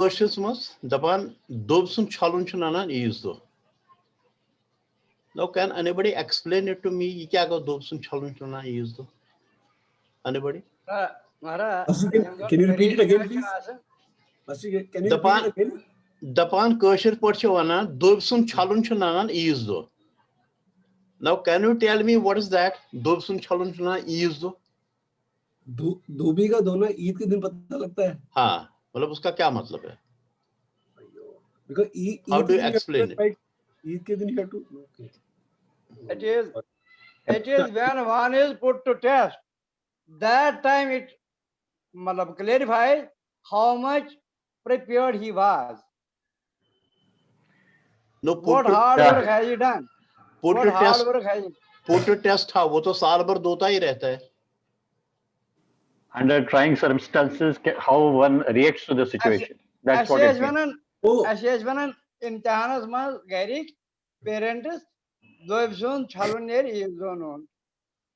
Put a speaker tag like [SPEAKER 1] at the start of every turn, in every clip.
[SPEAKER 1] कशस मस दपान दोब सुन छालुन छु नानान ईज दो. Now can anybody explain it to me? ये क्या गो दोब सुन छालुन छु नानान ईज दो? Anybody?
[SPEAKER 2] Can you repeat it again, please? Can you repeat it again?
[SPEAKER 1] Dapan kashir port छु वना दोब सुन छालुन छु नानान ईज दो. Now can you tell me what is that? दोब सुन छालुन छु नानान ease दो.
[SPEAKER 2] धोबी का धोना ईद के दिन पता लगता है.
[SPEAKER 1] हाँ, मतलब उसका क्या मतलब है?
[SPEAKER 2] Because
[SPEAKER 1] how do you explain it?
[SPEAKER 2] Eid के दिन you have to. Okay.
[SPEAKER 3] It is when one is put to test. That time it मतलब clarifies how much prepared he was.
[SPEAKER 1] No,
[SPEAKER 3] What hard work has he done?
[SPEAKER 1] Put
[SPEAKER 3] What
[SPEAKER 1] to
[SPEAKER 3] hard
[SPEAKER 1] test.
[SPEAKER 3] work has he?
[SPEAKER 1] Put to test था वो तो साल भर दोता ही रहता है.
[SPEAKER 4] Under trying circumstances, how one reacts to the situation. That's what it means.
[SPEAKER 3] Assessment imtihanas mas gairik parents doibsun chalunyer izonun.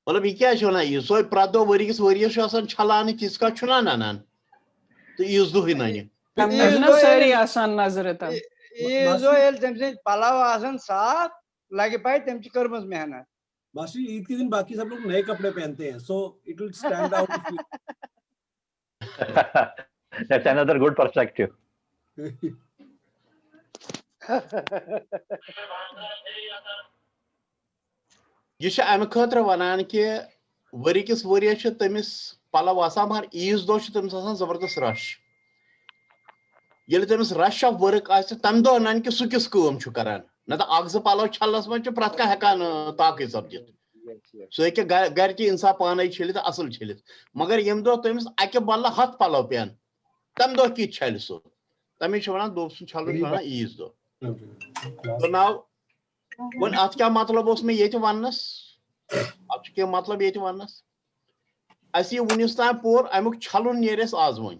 [SPEAKER 1] मतलब ये क्या चुना ये सोई प्रादो वरी किस वरी शो आसान छलाने किसका चुना नानान तो यूज दो ही नहीं
[SPEAKER 5] ना सारी आसान नजर था
[SPEAKER 3] ये जो एल तेमसे पलाव आसान साथ लगे पाए तेमची कर्मस मेहनत
[SPEAKER 2] मास्टर ईद के दिन बाकी सब लोग नए कपड़े पहनते हैं so it will stand out.
[SPEAKER 4] That's another good perspective.
[SPEAKER 1] ये छ अम खतर वनान कि वरी किस वरी छ तमिस पलाव आसान मार ईज दो छ तमिस आसान जबरदस्त रश येले तमिस रश ऑफ वर्क आसे तम दो नन कि सु किस काम छु करन न त अगज पलाव छलस मन छ प्रत का हेकान ताकि सब्जित सो एक घर की इंसान पाने छलित असल छलित मगर यम दो तमिस अके बल्ला हथ पलाव पेन तम दो की छल सो तमिस छ वना दो सु छलन वना ईज दो तो नाउ वन आज क्या मतलब उस में ये तो वनस आज क्या मतलब ये तो वनस ऐसी वनिस्तान पोर अमुक छलुन नेरेस आज वन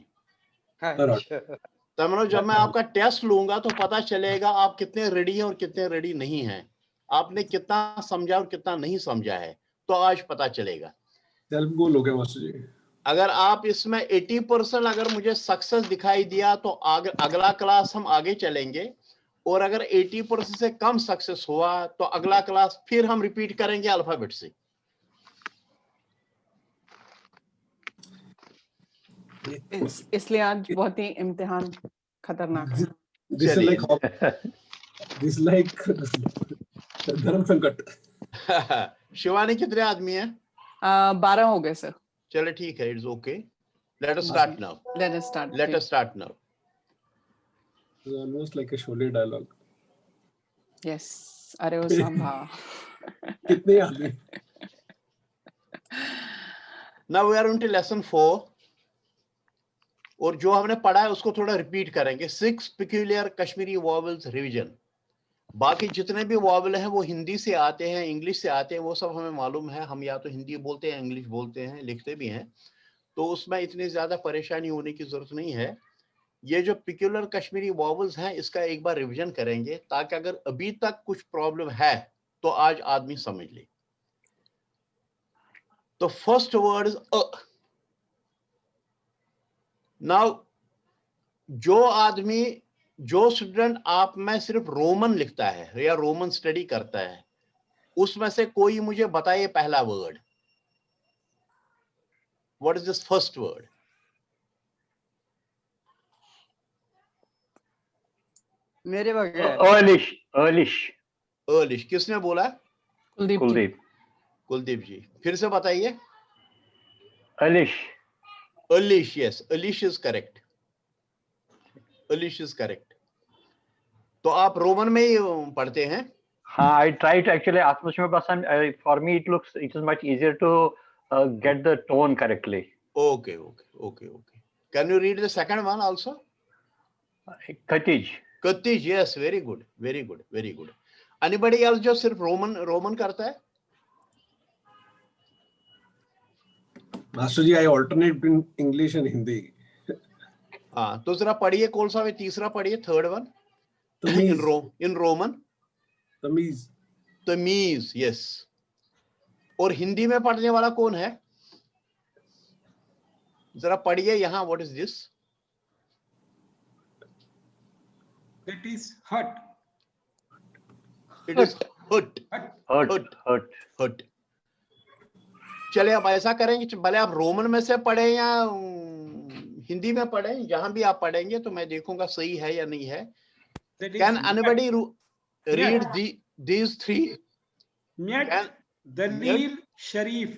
[SPEAKER 1] तमनो जब मैं आपका टेस्ट लूंगा तो पता चलेगा आप कितने रेडी हैं और कितने रेडी नहीं हैं आपने कितना समझा और कितना नहीं समझा है तो आज पता चलेगा
[SPEAKER 2] सेल्फ गोल हो गया मास्टर जी
[SPEAKER 1] अगर आप इसमें 80% अगर मुझे सक्सेस दिखाई दिया तो अगला क्लास हम आगे चलेंगे और अगर 80% से कम सक्सेस हुआ तो अगला क्लास फिर हम रिपीट करेंगे अल्फाबेट से
[SPEAKER 5] इसलिए आज बहुत ही इम्तिहान खतरनाक है.
[SPEAKER 2] This like धर्म संकट.
[SPEAKER 1] शिवानी कितने आदमी हैं?
[SPEAKER 5] 12 हो गए सर.
[SPEAKER 1] चलो ठीक है, it's okay. Let us start now.
[SPEAKER 5] Let us start.
[SPEAKER 1] Let us start now.
[SPEAKER 2] It's almost like a Sholay dialogue.
[SPEAKER 5] Yes. अरे वो सांभा.
[SPEAKER 2] कितने आदमी?
[SPEAKER 1] Now we are on to lesson 4. और जो हमने पढ़ा है उसको थोड़ा रिपीट करेंगे. 6 peculiar Kashmiri vowels revision. बाकी जितने भी वॉवल हैं वो हिंदी से आते हैं, इंग्लिश से आते हैं, वो सब हमें मालूम है. हम या तो हिंदी बोलते हैं, इंग्लिश बोलते हैं, लिखते भी हैं, तो उसमें इतनी ज्यादा परेशानी होने की जरूरत नहीं है. ये जो पिक्यूलर कश्मीरी वॉवल्स हैं इसका एक बार रिवीजन करेंगे ताकि अगर अभी तक कुछ प्रॉब्लम है तो आज आदमी समझ ले. तो first word is a. Now जो स्टूडेंट आप में सिर्फ रोमन लिखता है या रोमन स्टडी करता है उसमें से कोई मुझे बताइए पहला word. What is this first word?
[SPEAKER 3] मेरे बगैर
[SPEAKER 4] अर्लिश.
[SPEAKER 1] किसने बोला? कुलदीप जी. फिर से बताइए. अर्लिश. यस, अर्लिश इज करेक्ट. अर्लिश इज करेक्ट. तो आप रोमन में ही पढ़ते हैं?
[SPEAKER 4] हाँ, I try to actually Atmashmabasan. For me, it is much easier to get the tone correctly.
[SPEAKER 1] Okay. Can you read the second one also?
[SPEAKER 4] Katij.
[SPEAKER 1] Yes, very good. Anybody else जो सिर्फ Roman करता है?
[SPEAKER 2] Master ji, I alternate between English and Hindi.
[SPEAKER 1] हाँ, तो जरा पढ़िए कौन सा है, तीसरा पढ़िए, थर्ड वन. In Roman. तमीज. यस. और हिंदी में पढ़ने वाला कौन है? जरा पढ़िए यहाँ. What is this?
[SPEAKER 6] That is hut.
[SPEAKER 1] It is hut.
[SPEAKER 4] hurt.
[SPEAKER 1] हट। चले अब ऐसा करेंगे, भले आप रोमन में से पढ़े या हिंदी में पढ़े, जहां भी आप पढ़ेंगे तो मैं देखूंगा सही है या नहीं है।
[SPEAKER 6] That is
[SPEAKER 1] Can anybody read
[SPEAKER 6] Myat.
[SPEAKER 1] these three?
[SPEAKER 6] Myat,
[SPEAKER 1] Can-
[SPEAKER 6] Dalil, Sharif.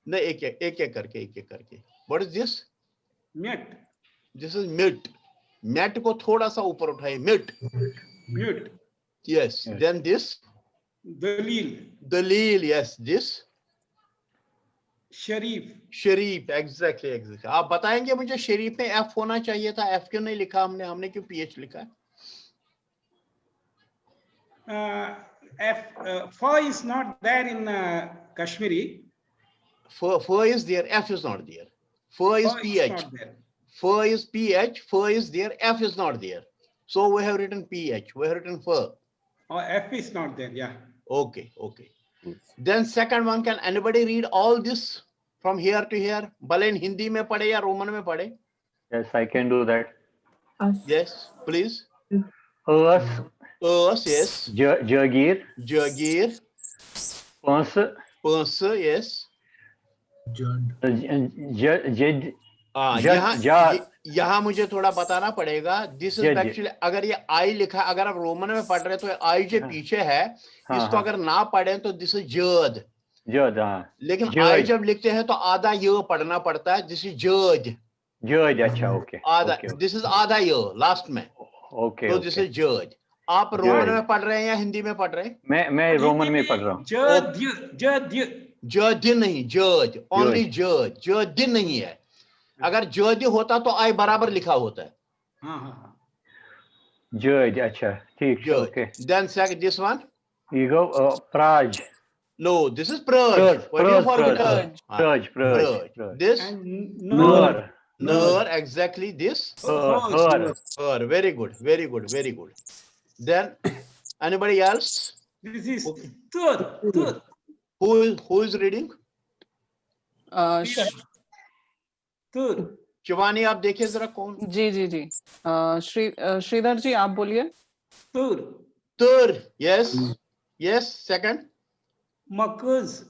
[SPEAKER 1] नहीं, एक करके। What is this?
[SPEAKER 6] Myat.
[SPEAKER 1] This is mute. Met को थोड़ा सा ऊपर उठाइए, mute.
[SPEAKER 6] Mute.
[SPEAKER 1] Yes.
[SPEAKER 4] Yes.
[SPEAKER 1] Then this
[SPEAKER 6] Dalil,
[SPEAKER 1] Dalil. Yes. This
[SPEAKER 6] Sharif.
[SPEAKER 1] Sharif. Exactly. आप बताएंगे मुझे शरीफ में एफ होना चाहिए था, एफ क्यों नहीं लिखा हमने क्यों पीएच लिखा है?
[SPEAKER 6] Fa is not there in Kashmiri.
[SPEAKER 1] F is there, F is not there. F is
[SPEAKER 6] Fa
[SPEAKER 1] PH.
[SPEAKER 6] not there.
[SPEAKER 1] F is PH, F is there, F is not there. So we have written PH, we have written F.
[SPEAKER 6] Or F is not there. Yeah.
[SPEAKER 1] Okay. Then second one, can anybody read all this from here to here? भले इन हिंदी में पढ़े या Roman में पढ़े?
[SPEAKER 4] Yes, I can do that.
[SPEAKER 1] Yes, please.
[SPEAKER 4] Us,
[SPEAKER 1] Yes.
[SPEAKER 4] Jagir,
[SPEAKER 1] Jagir.
[SPEAKER 4] Pans,
[SPEAKER 1] Yes.
[SPEAKER 4] Jed,
[SPEAKER 1] यहाँ मुझे थोड़ा बताना पड़ेगा। दिस इज एक्चुअली, अगर ये आई लिखा, अगर आप रोमन में पढ़ रहे तो आई जो पीछे है, इसको अगर ना पढ़े तो दिस इज जद।
[SPEAKER 4] Jad, हाँ।
[SPEAKER 1] लेकिन
[SPEAKER 4] जज।
[SPEAKER 1] आई जब लिखते हैं तो आधा य पढ़ना पड़ता है। दिस इज जज।
[SPEAKER 4] Judge, अच्छा, okay.
[SPEAKER 1] आधा,
[SPEAKER 4] Okay,
[SPEAKER 1] दिस इज आधा य लास्ट में,
[SPEAKER 4] okay,
[SPEAKER 1] तो दिस
[SPEAKER 4] okay.
[SPEAKER 1] इज जज। आप रोमन में पढ़ रहे हैं या हिंदी में पढ़ रहे हैं?
[SPEAKER 4] मैं रोमन में पढ़ रहा हूँ।
[SPEAKER 6] Jadya.
[SPEAKER 1] जज नहीं, जज, ओनली जज। जज नहीं है। अगर जज होता तो आई बराबर लिखा होता है।
[SPEAKER 6] हाँ।
[SPEAKER 4] Judge, अच्छा, ठीक, okay.
[SPEAKER 1] Then second, this one?
[SPEAKER 4] You go, Praj.
[SPEAKER 1] No, this is Praj. What do you forget?
[SPEAKER 4] Praj.
[SPEAKER 1] This?
[SPEAKER 6] And
[SPEAKER 1] Nur, exactly this.
[SPEAKER 4] Her.
[SPEAKER 1] Very good. Then, anybody else?
[SPEAKER 6] This is Tur.
[SPEAKER 1] Who is reading?
[SPEAKER 6] Tur.
[SPEAKER 1] Shivani, आप देखिए जरा कौन?
[SPEAKER 5] जी। श्रीधर जी आप बोलिए।
[SPEAKER 1] Tur. Yes. Second?
[SPEAKER 6] Makaz.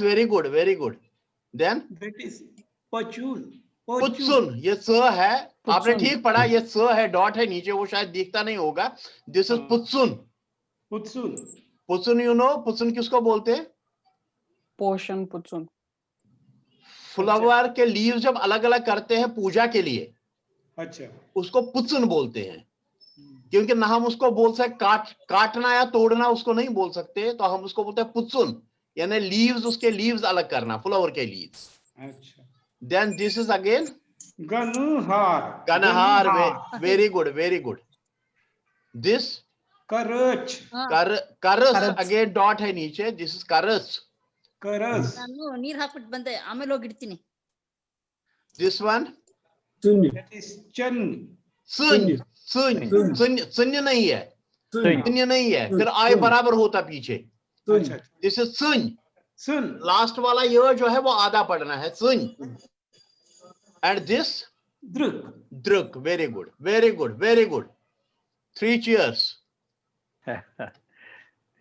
[SPEAKER 1] Very good. Then?
[SPEAKER 6] That is Pachun.
[SPEAKER 1] पुत्सुन, ये स है, आपने ठीक पढ़ा, ये स है, डॉट है नीचे, वो शायद दिखता नहीं होगा। दिस इज पुत्सुन। पुत्सुन, यू नो पुत्सुन किसको बोलते हैं?
[SPEAKER 5] पोषण पुत्सुन।
[SPEAKER 1] फ्लावर के लीव जब अलग अलग करते हैं पूजा के लिए,
[SPEAKER 6] अच्छा,
[SPEAKER 1] उसको पुत्सुन बोलते हैं। क्योंकि ना हम उसको बोल सकते काटना या तोड़ना उसको नहीं बोल सकते, तो हम उसको बोलते हैं पुत्सुन, यानी लीव्स, उसके लीव्स अलग करना, फ्लावर के लीव्स।
[SPEAKER 6] अच्छा।
[SPEAKER 1] Then this is again
[SPEAKER 6] Ganahar.
[SPEAKER 1] Very good. This
[SPEAKER 6] Karach.
[SPEAKER 1] Karas, again dot है नीचे. This is Karas.
[SPEAKER 7] ನಾನು ನೀರ್ ಹಾಕ್ಬಿಟ್ಟು ಬಂದೆ, ಆಮೇಲೆ ಹೋಗಿಡ್ತೀನಿ.
[SPEAKER 1] This one?
[SPEAKER 6] That is Chan.
[SPEAKER 1] Sun नहीं है. Sunya नहीं है. फिर I बराबर होता पीछे. This is Sun. लास्ट वाला ये जो है वो आधा पढ़ना है, सुन। And this? Druk. Very good. 3 cheers.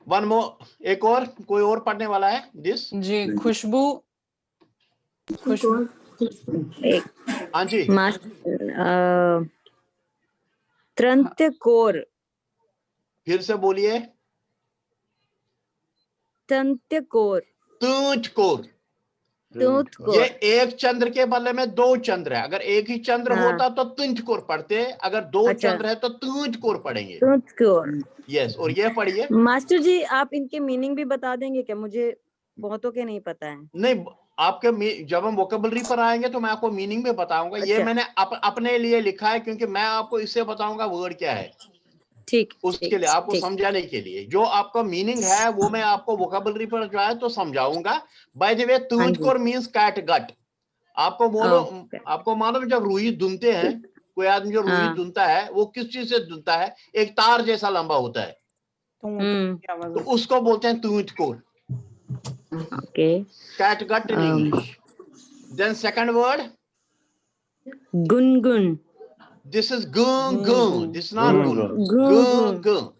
[SPEAKER 1] One more. एक और, कोई और पढ़ने वाला है? This?
[SPEAKER 5] जी, खुशबू।
[SPEAKER 1] हाँ जी।
[SPEAKER 8] त्रंत्यकोर।
[SPEAKER 1] फिर से बोलिए।
[SPEAKER 8] त्रंत्यकोर।
[SPEAKER 1] तूतकोर। ये एक चंद्र के बदले में 2 चंद्र है। अगर एक ही चंद्र होता तो तुंजकोर पढ़ते, अगर 2 चंद्र है तो तूतकोर पढ़ेंगे।
[SPEAKER 8] तूतकोर।
[SPEAKER 1] यस, और ये पढ़िए।
[SPEAKER 8] मास्टर जी, आप इनके मीनिंग भी बता देंगे क्या? मुझे बहुतों के नहीं पता है।
[SPEAKER 1] नहीं, आपके जब हम वोकेबलरी पर आएंगे तो मैं आपको मीनिंग भी बताऊंगा। ये मैंने अपने लिए लिखा है, क्योंकि मैं आपको इससे बताऊंगा वर्ड क्या है।
[SPEAKER 8] ठीक,
[SPEAKER 1] उसके लिए आपको समझाने के लिए जो आपका मीनिंग है वो मैं आपको वोकेबलरी पर जो है तो समझाऊंगा। बाय द वे, तूतकोर मींस कैट गट। आपको मालूम जब रूई धुनते हैं, कोई आदमी जो रूई धुनता है वो किस चीज से धुनता है? एक तार जैसा लंबा होता है, तो उसको बोलते हैं तूतकोर। Cat gut in English. Then second word?
[SPEAKER 8] गुनगुन।
[SPEAKER 1] This is gung gung. This is not
[SPEAKER 4] Gung,
[SPEAKER 1] gung.
[SPEAKER 8] gung.
[SPEAKER 1] Gung gung.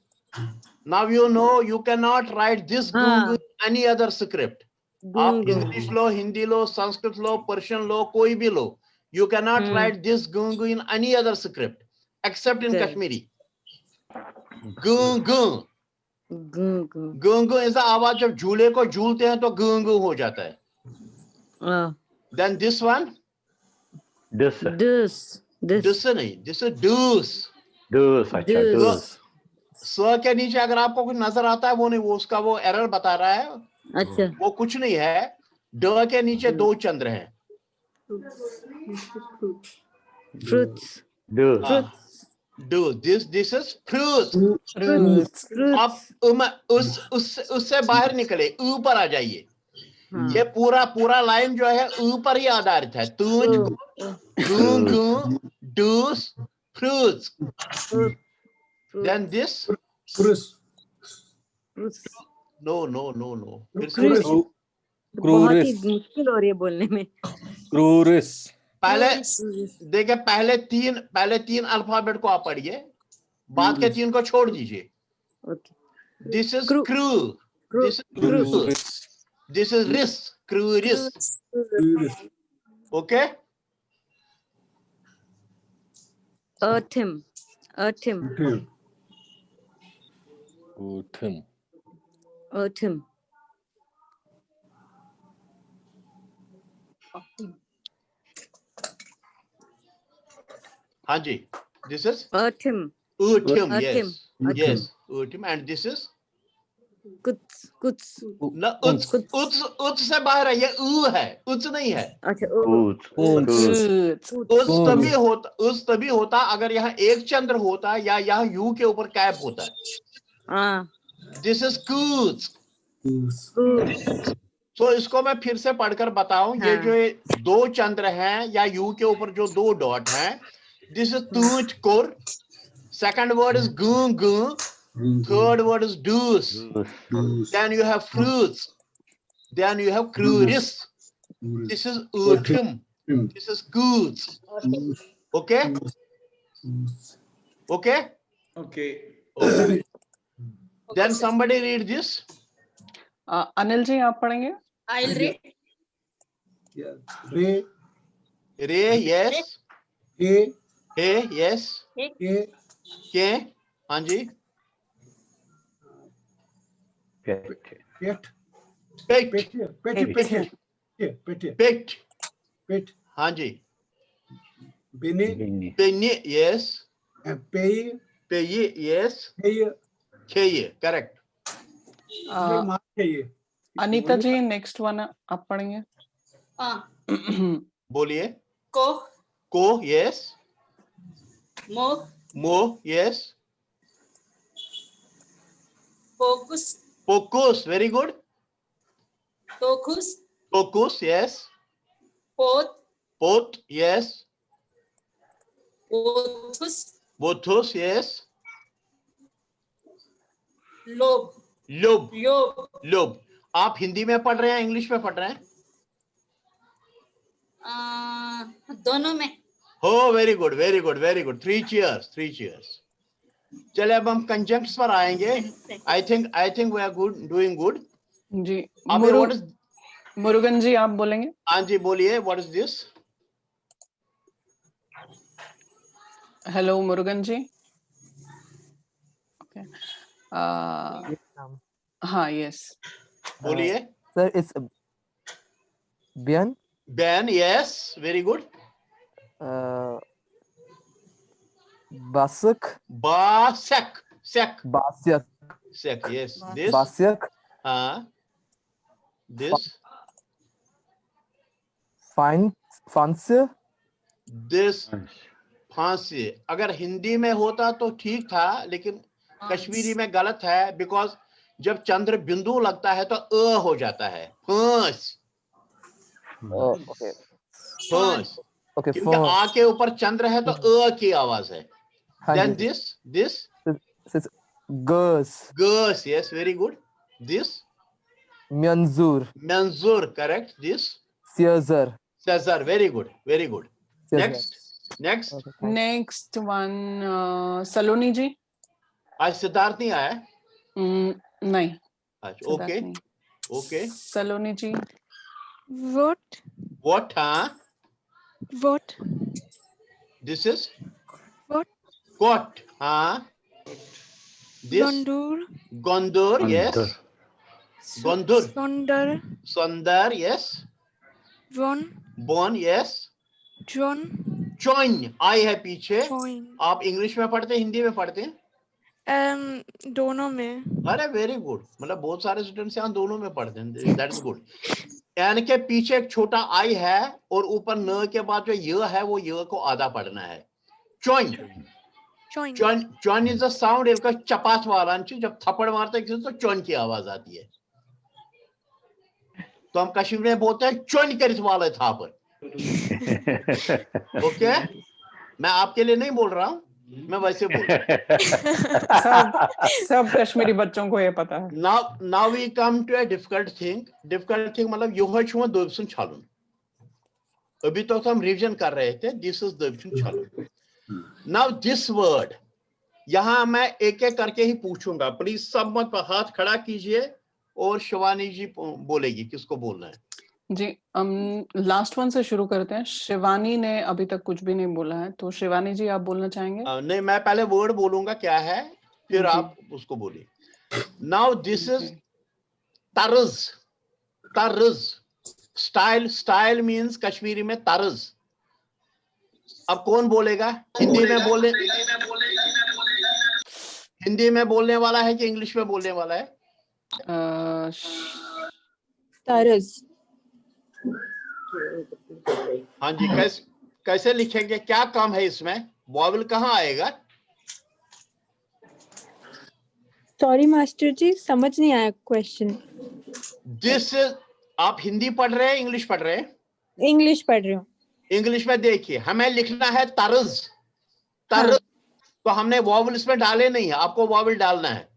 [SPEAKER 1] Now you know you cannot write this gung in any other script. आप English लो, हिंदी लो, संस्कृत लो, Persian लो, कोई भी लो, you cannot write this gung in any other script except in Kashmiri. Gung gung. gung gung ऐसा आवाज जब झूले को झूलते हैं तो gung gung हो जाता है. Then this one,
[SPEAKER 4] This.
[SPEAKER 8] This.
[SPEAKER 1] this नहीं, this is dus.
[SPEAKER 4] Dus. अच्छा, dus.
[SPEAKER 1] स्व के नीचे अगर आपको कुछ नजर आता है वो नहीं, वो उसका वो एरर बता रहा है.
[SPEAKER 8] अच्छा.
[SPEAKER 1] वो कुछ नहीं है. ड के नीचे दो चंद्र हैं.
[SPEAKER 8] Fruits.
[SPEAKER 4] Dus.
[SPEAKER 1] Do this is fruits.
[SPEAKER 5] Fruits.
[SPEAKER 1] आप उससे बाहर निकले, ऊपर आ जाइए. ये पूरा लाइन जो है ऊपर ही आधारित है. तूज, gung, dus, fruits. Then this.
[SPEAKER 2] Cruz.
[SPEAKER 1] No.
[SPEAKER 8] बहुत ही मुश्किल हो रही है बोलने में.
[SPEAKER 2] Crurus.
[SPEAKER 1] पहले देखिए, पहले तीन अल्फाबेट को आप पढ़िए, बाद के तीन को छोड़ दीजिए. This is crew. This is crew. This is ris. Crew ris. Okay.
[SPEAKER 8] Autumn.
[SPEAKER 1] हाँ जी. This is
[SPEAKER 8] Autumn.
[SPEAKER 1] yes. Autumn. And this is
[SPEAKER 8] कुछ.
[SPEAKER 1] ना उts से बाहर है. ये है, उच नहीं है.
[SPEAKER 8] अच्छा.
[SPEAKER 1] उस तभी होता अगर यहाँ एक चंद्र होता या यहाँ यू के ऊपर कैप होता. This is कुछ. तो इसको मैं फिर से पढ़कर बताऊं. ये जो दो चंद्र हैं या यू के ऊपर जो दो डॉट हैं, this is तूच कुर. Second word is gung gung. Third word is dus. Then you have fruits. Then you have cruris. This is autumn. This is goods. Okay. Then somebody read this.
[SPEAKER 5] Anil ji आप पढ़ेंगे?
[SPEAKER 7] I'll read.
[SPEAKER 1] Re, yes. Hey, yes. के, हाँ जी. Pet. हाँ जी. Penny, yes. Pay, yes. Khaye, correct.
[SPEAKER 5] Anita ji next one आप पढ़ेंगे?
[SPEAKER 1] बोलिए.
[SPEAKER 7] Ko,
[SPEAKER 1] yes. Mo, yes. Pocus, very good. Tocus, yes. Pot, yes. Bothus, yes. Lobe. आप हिंदी में पढ़ रहे हैं, इंग्लिश में पढ़ रहे हैं?
[SPEAKER 7] दोनों में.
[SPEAKER 1] हो, वेरी गुड. 3 cheers. चले अब हम कंजंक्ट्स पर आएंगे. I think we are doing good
[SPEAKER 5] जी.
[SPEAKER 1] मुरुगन
[SPEAKER 5] जी आप बोलेंगे?
[SPEAKER 1] हाँ जी, बोलिए. What is this?
[SPEAKER 5] Hello Murugan ji. Okay. हाँ, यस.
[SPEAKER 1] बोलिए.
[SPEAKER 9] सर इट्स बैन.
[SPEAKER 1] Yes, very good.
[SPEAKER 9] बासक.
[SPEAKER 1] Yes. This.
[SPEAKER 9] बास्यक.
[SPEAKER 1] This.
[SPEAKER 9] फांस्य.
[SPEAKER 1] This. फांसी. अगर हिंदी में होता तो ठीक था, लेकिन कश्मीरी में गलत है. बिकॉज जब चंद्र बिंदु लगता है तो हो जाता है. फांस. क्योंकि आ के ऊपर चंद्र है तो की आवाज है. Then this. Gus, yes, very good. This.
[SPEAKER 9] Manzur,
[SPEAKER 1] correct. This.
[SPEAKER 9] Caesar,
[SPEAKER 1] very good.
[SPEAKER 9] Caesar.
[SPEAKER 1] Next. Next
[SPEAKER 5] next one Saloni ji.
[SPEAKER 1] आज सिद्धार्थ नहीं आया?
[SPEAKER 5] नहीं,
[SPEAKER 1] अच्छा,
[SPEAKER 5] सिद्धार्थ
[SPEAKER 1] ओके
[SPEAKER 5] नहीं।
[SPEAKER 1] Okay.
[SPEAKER 5] Saloni ji.
[SPEAKER 10] What?
[SPEAKER 1] What? हाँ,
[SPEAKER 10] What?
[SPEAKER 1] This is
[SPEAKER 10] What?
[SPEAKER 1] What? हाँ, दिस
[SPEAKER 10] Gondur.
[SPEAKER 1] गोंदूर, यस। गोंदूर,
[SPEAKER 10] Sonder.
[SPEAKER 1] सुंदर, यस।
[SPEAKER 10] Von.
[SPEAKER 1] बोन, यस।
[SPEAKER 10] John.
[SPEAKER 1] चोइन, आई है पीछे।
[SPEAKER 10] Join.
[SPEAKER 1] आप इंग्लिश में पढ़ते हैं, हिंदी में पढ़ते हैं?
[SPEAKER 10] दोनों में।
[SPEAKER 1] अरे वेरी गुड, मतलब बहुत सारे स्टूडेंट्स यहाँ दोनों में पढ़ते हैं, दैट इज गुड। एन के पीछे एक छोटा आई है और ऊपर न के बाद जो य है वो य को आधा पढ़ना है। चोइन,
[SPEAKER 10] Join.
[SPEAKER 1] चोइन, चोइन इज द साउंड एक चपास वाला, जब थप्पड़ मारते हैं किसी तो चोइन की आवाज आती है। तो हम कश्मीर में बोलते हैं चोइन कर वाले था पर। ओके, मैं आपके लिए नहीं बोल रहा हूं, मैं वैसे बोल रहा हूं।
[SPEAKER 5] सब कश्मीरी बच्चों को ये पता है।
[SPEAKER 1] Now we come to a difficult thing. Difficult thing मतलब यो छुआ दोबसुन छालुन। अभी तो हम रिवीजन कर रहे थे, this is दोबसुन छालुन। Now this word, यहाँ मैं एक एक करके ही पूछूंगा, प्लीज सब मत हाथ खड़ा कीजिए और शिवानी जी बोलेगी किसको बोलना है।
[SPEAKER 5] जी, लास्ट वन से शुरू करते हैं। शिवानी ने अभी तक कुछ भी नहीं बोला है, तो शिवानी जी आप बोलना चाहेंगे?
[SPEAKER 1] नहीं, मैं पहले वर्ड बोलूंगा क्या है, फिर आप उसको बोलिए। नाउ दिस इज तर्ज। तर्ज स्टाइल, स्टाइल मींस कश्मीरी में तर्ज। अब कौन बोलेगा? हिंदी में बोलने वाला है कि इंग्लिश में बोलने वाला है?
[SPEAKER 8] तर्ज।
[SPEAKER 1] हाँ जी, कैसे लिखेंगे? क्या काम है इसमें? वॉवल कहाँ आएगा?
[SPEAKER 8] सॉरी मास्टर जी, समझ नहीं आया क्वेश्चन।
[SPEAKER 1] दिस, आप हिंदी पढ़ रहे हैं, इंग्लिश पढ़ रहे हैं?
[SPEAKER 8] इंग्लिश पढ़ रही हूँ।
[SPEAKER 1] इंग्लिश में देखिए, हमें लिखना है तर्ज। तर्ज, हाँ। तो हमने वॉवल इसमें डाले नहीं है, आपको वॉवल डालना है।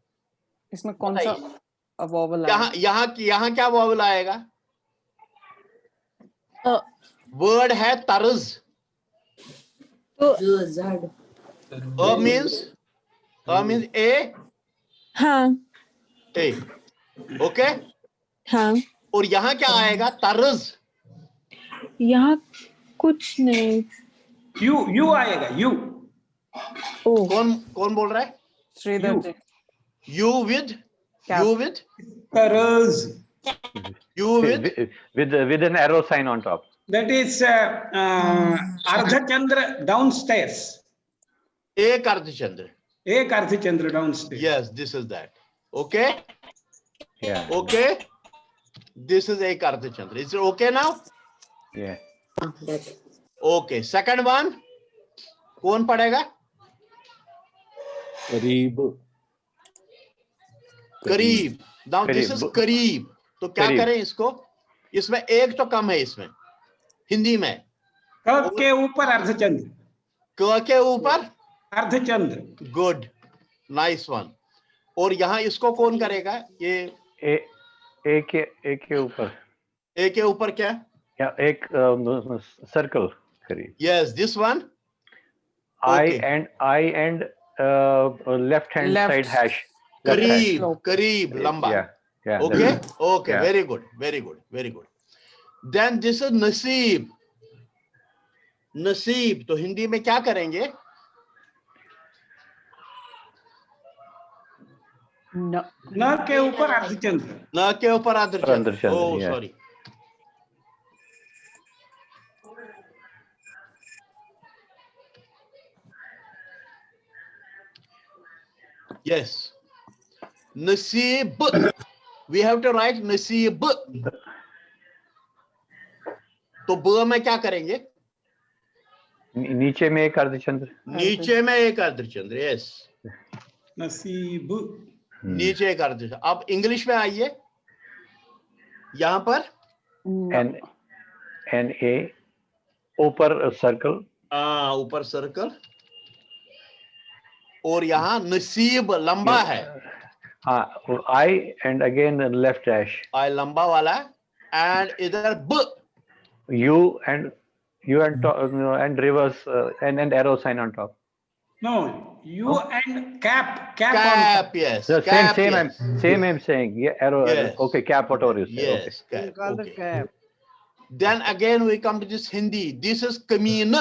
[SPEAKER 5] इसमें कौन सा वॉवल
[SPEAKER 1] यहाँ क्या वॉवल आएगा? वर्ड है तर्ज। तो मींस ए। हाँ, ए, ओके।
[SPEAKER 8] हाँ,
[SPEAKER 1] और यहाँ क्या आएगा? तर्ज।
[SPEAKER 8] यहाँ कुछ नहीं।
[SPEAKER 6] यू आएगा, यू।
[SPEAKER 1] कौन बोल रहा है?
[SPEAKER 5] श्रीधर जी।
[SPEAKER 1] यू विद
[SPEAKER 6] तर्ज।
[SPEAKER 1] You
[SPEAKER 4] with an arrow sign on top.
[SPEAKER 6] That is Ardhachandra downstairs.
[SPEAKER 1] Ek Ardhachandra.
[SPEAKER 6] Ek Ardhachandra downstairs.
[SPEAKER 1] Yes, this is that. Okay.
[SPEAKER 4] Yeah.
[SPEAKER 1] Okay. This is Ek Ardhachandra. Is it okay now?
[SPEAKER 4] Yeah.
[SPEAKER 1] Okay. Second one. कौन पढ़ेगा?
[SPEAKER 2] करीब।
[SPEAKER 1] करीब। Now this is करीब। तो क्या करें इसको? इसमें एक तो कम है इसमें हिंदी में।
[SPEAKER 6] क के ऊपर अर्धचंद्र।
[SPEAKER 1] क के ऊपर
[SPEAKER 6] अर्धचंद्र।
[SPEAKER 1] Good, nice one. और यहाँ इसको कौन करेगा? ये
[SPEAKER 4] ए के ऊपर।
[SPEAKER 1] ए के ऊपर क्या?
[SPEAKER 4] या एक सर्कल करीब।
[SPEAKER 1] Yes, this one.
[SPEAKER 4] I and left hand side hash.
[SPEAKER 1] करीब लंबा।
[SPEAKER 4] Yeah.
[SPEAKER 1] Okay. Very good. Then this is नसीब। नसीब तो हिंदी में क्या करेंगे?
[SPEAKER 6] न के ऊपर अर्धचंद्र।
[SPEAKER 1] न के ऊपर अर्धचंद्र। Oh, sorry. Yes. नसीब। We have to write नसीब। तो ब में क्या करेंगे?
[SPEAKER 4] नीचे में एक अर्धचंद्र।
[SPEAKER 1] नीचे में एक अर्धचंद्र। यस,
[SPEAKER 6] नसीब।
[SPEAKER 1] नीचे एक अर्धचंद्र। अब इंग्लिश में आइए, यहां पर
[SPEAKER 4] एन ए ऊपर सर्कल।
[SPEAKER 1] ऊपर सर्कल। और यहाँ नसीब लंबा है।
[SPEAKER 4] I and again left dash.
[SPEAKER 1] I लंबा वाला एंड इधर ब।
[SPEAKER 4] U and U and reverse and arrow sign on top.
[SPEAKER 6] No, U and cap.
[SPEAKER 1] Cap, yes.
[SPEAKER 4] The
[SPEAKER 1] Cap,
[SPEAKER 4] same
[SPEAKER 1] yes.
[SPEAKER 4] I'm saying. Yeah, arrow.
[SPEAKER 1] Yes.
[SPEAKER 4] Okay, cap, whatever you say. Okay.
[SPEAKER 1] Yes,
[SPEAKER 3] You
[SPEAKER 1] cap.
[SPEAKER 3] call the
[SPEAKER 1] Okay.
[SPEAKER 3] cap.
[SPEAKER 1] Then again we come to this Hindi. This is कमीन.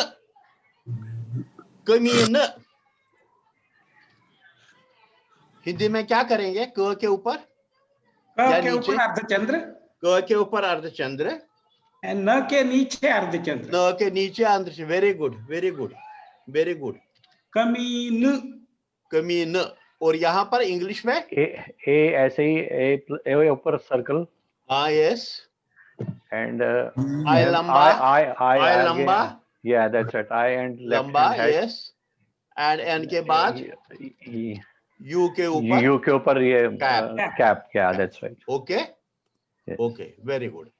[SPEAKER 1] कमीन. Hindi में क्या करेंगे? क के ऊपर या
[SPEAKER 6] के
[SPEAKER 1] नीचे?
[SPEAKER 6] ऊपर अर्धचंद्र,
[SPEAKER 1] क के ऊपर अर्धचंद्र,
[SPEAKER 6] न के नीचे अर्धचंद्र,
[SPEAKER 1] न के नीचे अर्धचंद्र. Very good, very good, very good.
[SPEAKER 6] कमीन.
[SPEAKER 1] कमीन. और यहाँ पर इंग्लिश में
[SPEAKER 4] ए ऐसे ही ए ऊपर सर्कल.
[SPEAKER 1] हाँ, yes.
[SPEAKER 4] And
[SPEAKER 1] I lamba. I lamba.
[SPEAKER 4] Yeah, that's right. I and left
[SPEAKER 1] लंबा,
[SPEAKER 4] hand has
[SPEAKER 1] yes. And N के बाद U के ऊपर
[SPEAKER 4] U के ऊपर ये
[SPEAKER 1] Cap.
[SPEAKER 4] cap. Yeah, that's right.
[SPEAKER 1] Okay.
[SPEAKER 4] Yes.
[SPEAKER 1] Okay, very good.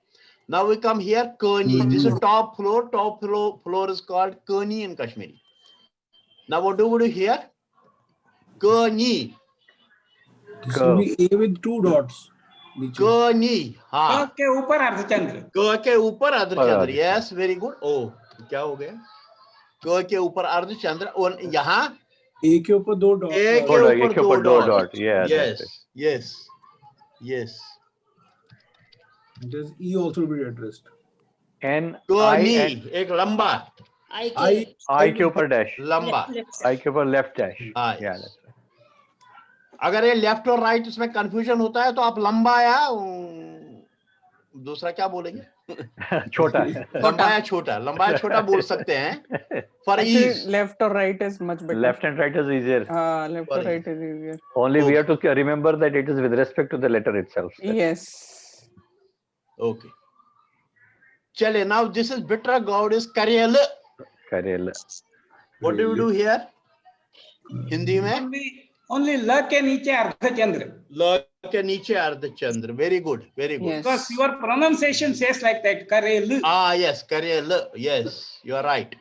[SPEAKER 1] Now we come here, Kani. This is top floor. Top floor is called Kani in Kashmiri. Now what do we do here? Kani.
[SPEAKER 2] So we A with two dots.
[SPEAKER 1] Kani. हाँ.
[SPEAKER 6] के ऊपर अर्धचंद्र.
[SPEAKER 1] क के ऊपर अर्धचंद्र. Yes, very good. Oh, क्या हो गया? क के ऊपर अर्धचंद्र और यहाँ
[SPEAKER 2] A के ऊपर दो डॉट.
[SPEAKER 1] A के ऊपर दो dot.
[SPEAKER 4] Yeah.
[SPEAKER 1] Yes, yes, yes.
[SPEAKER 2] Does E also be addressed?
[SPEAKER 4] N
[SPEAKER 1] Kani.
[SPEAKER 4] I
[SPEAKER 1] एक लंबा.
[SPEAKER 4] I के ऊपर dash.
[SPEAKER 1] लंबा.
[SPEAKER 4] I के ऊपर left dash.
[SPEAKER 1] हाँ,
[SPEAKER 4] Yeah,
[SPEAKER 1] yes.
[SPEAKER 4] that's right.
[SPEAKER 1] अगर ये लेफ्ट और राइट इसमें कंफ्यूजन होता है तो आप लंबा या दूसरा क्या बोलेंगे?
[SPEAKER 4] छोटा.
[SPEAKER 1] लंबा या छोटा. लंबा या छोटा बोल सकते हैं. For ease.
[SPEAKER 5] Left or right is much better.
[SPEAKER 4] Left and right is easier.
[SPEAKER 5] Left or right is easier.
[SPEAKER 4] Only we have to remember that it is with respect to the letter itself.
[SPEAKER 5] Yes.
[SPEAKER 1] Okay. चले. Now this is bitter gourd is Karel.
[SPEAKER 4] Karel.
[SPEAKER 1] What do you do here? Hindi में?
[SPEAKER 6] Only ल के नीचे अर्धचंद्र.
[SPEAKER 1] ल के नीचे अर्धचंद्र. Very good, very good.
[SPEAKER 5] Yes.
[SPEAKER 6] Because your pronunciation says like that. करेल.
[SPEAKER 1] Yes, Karel. Yes, you are right.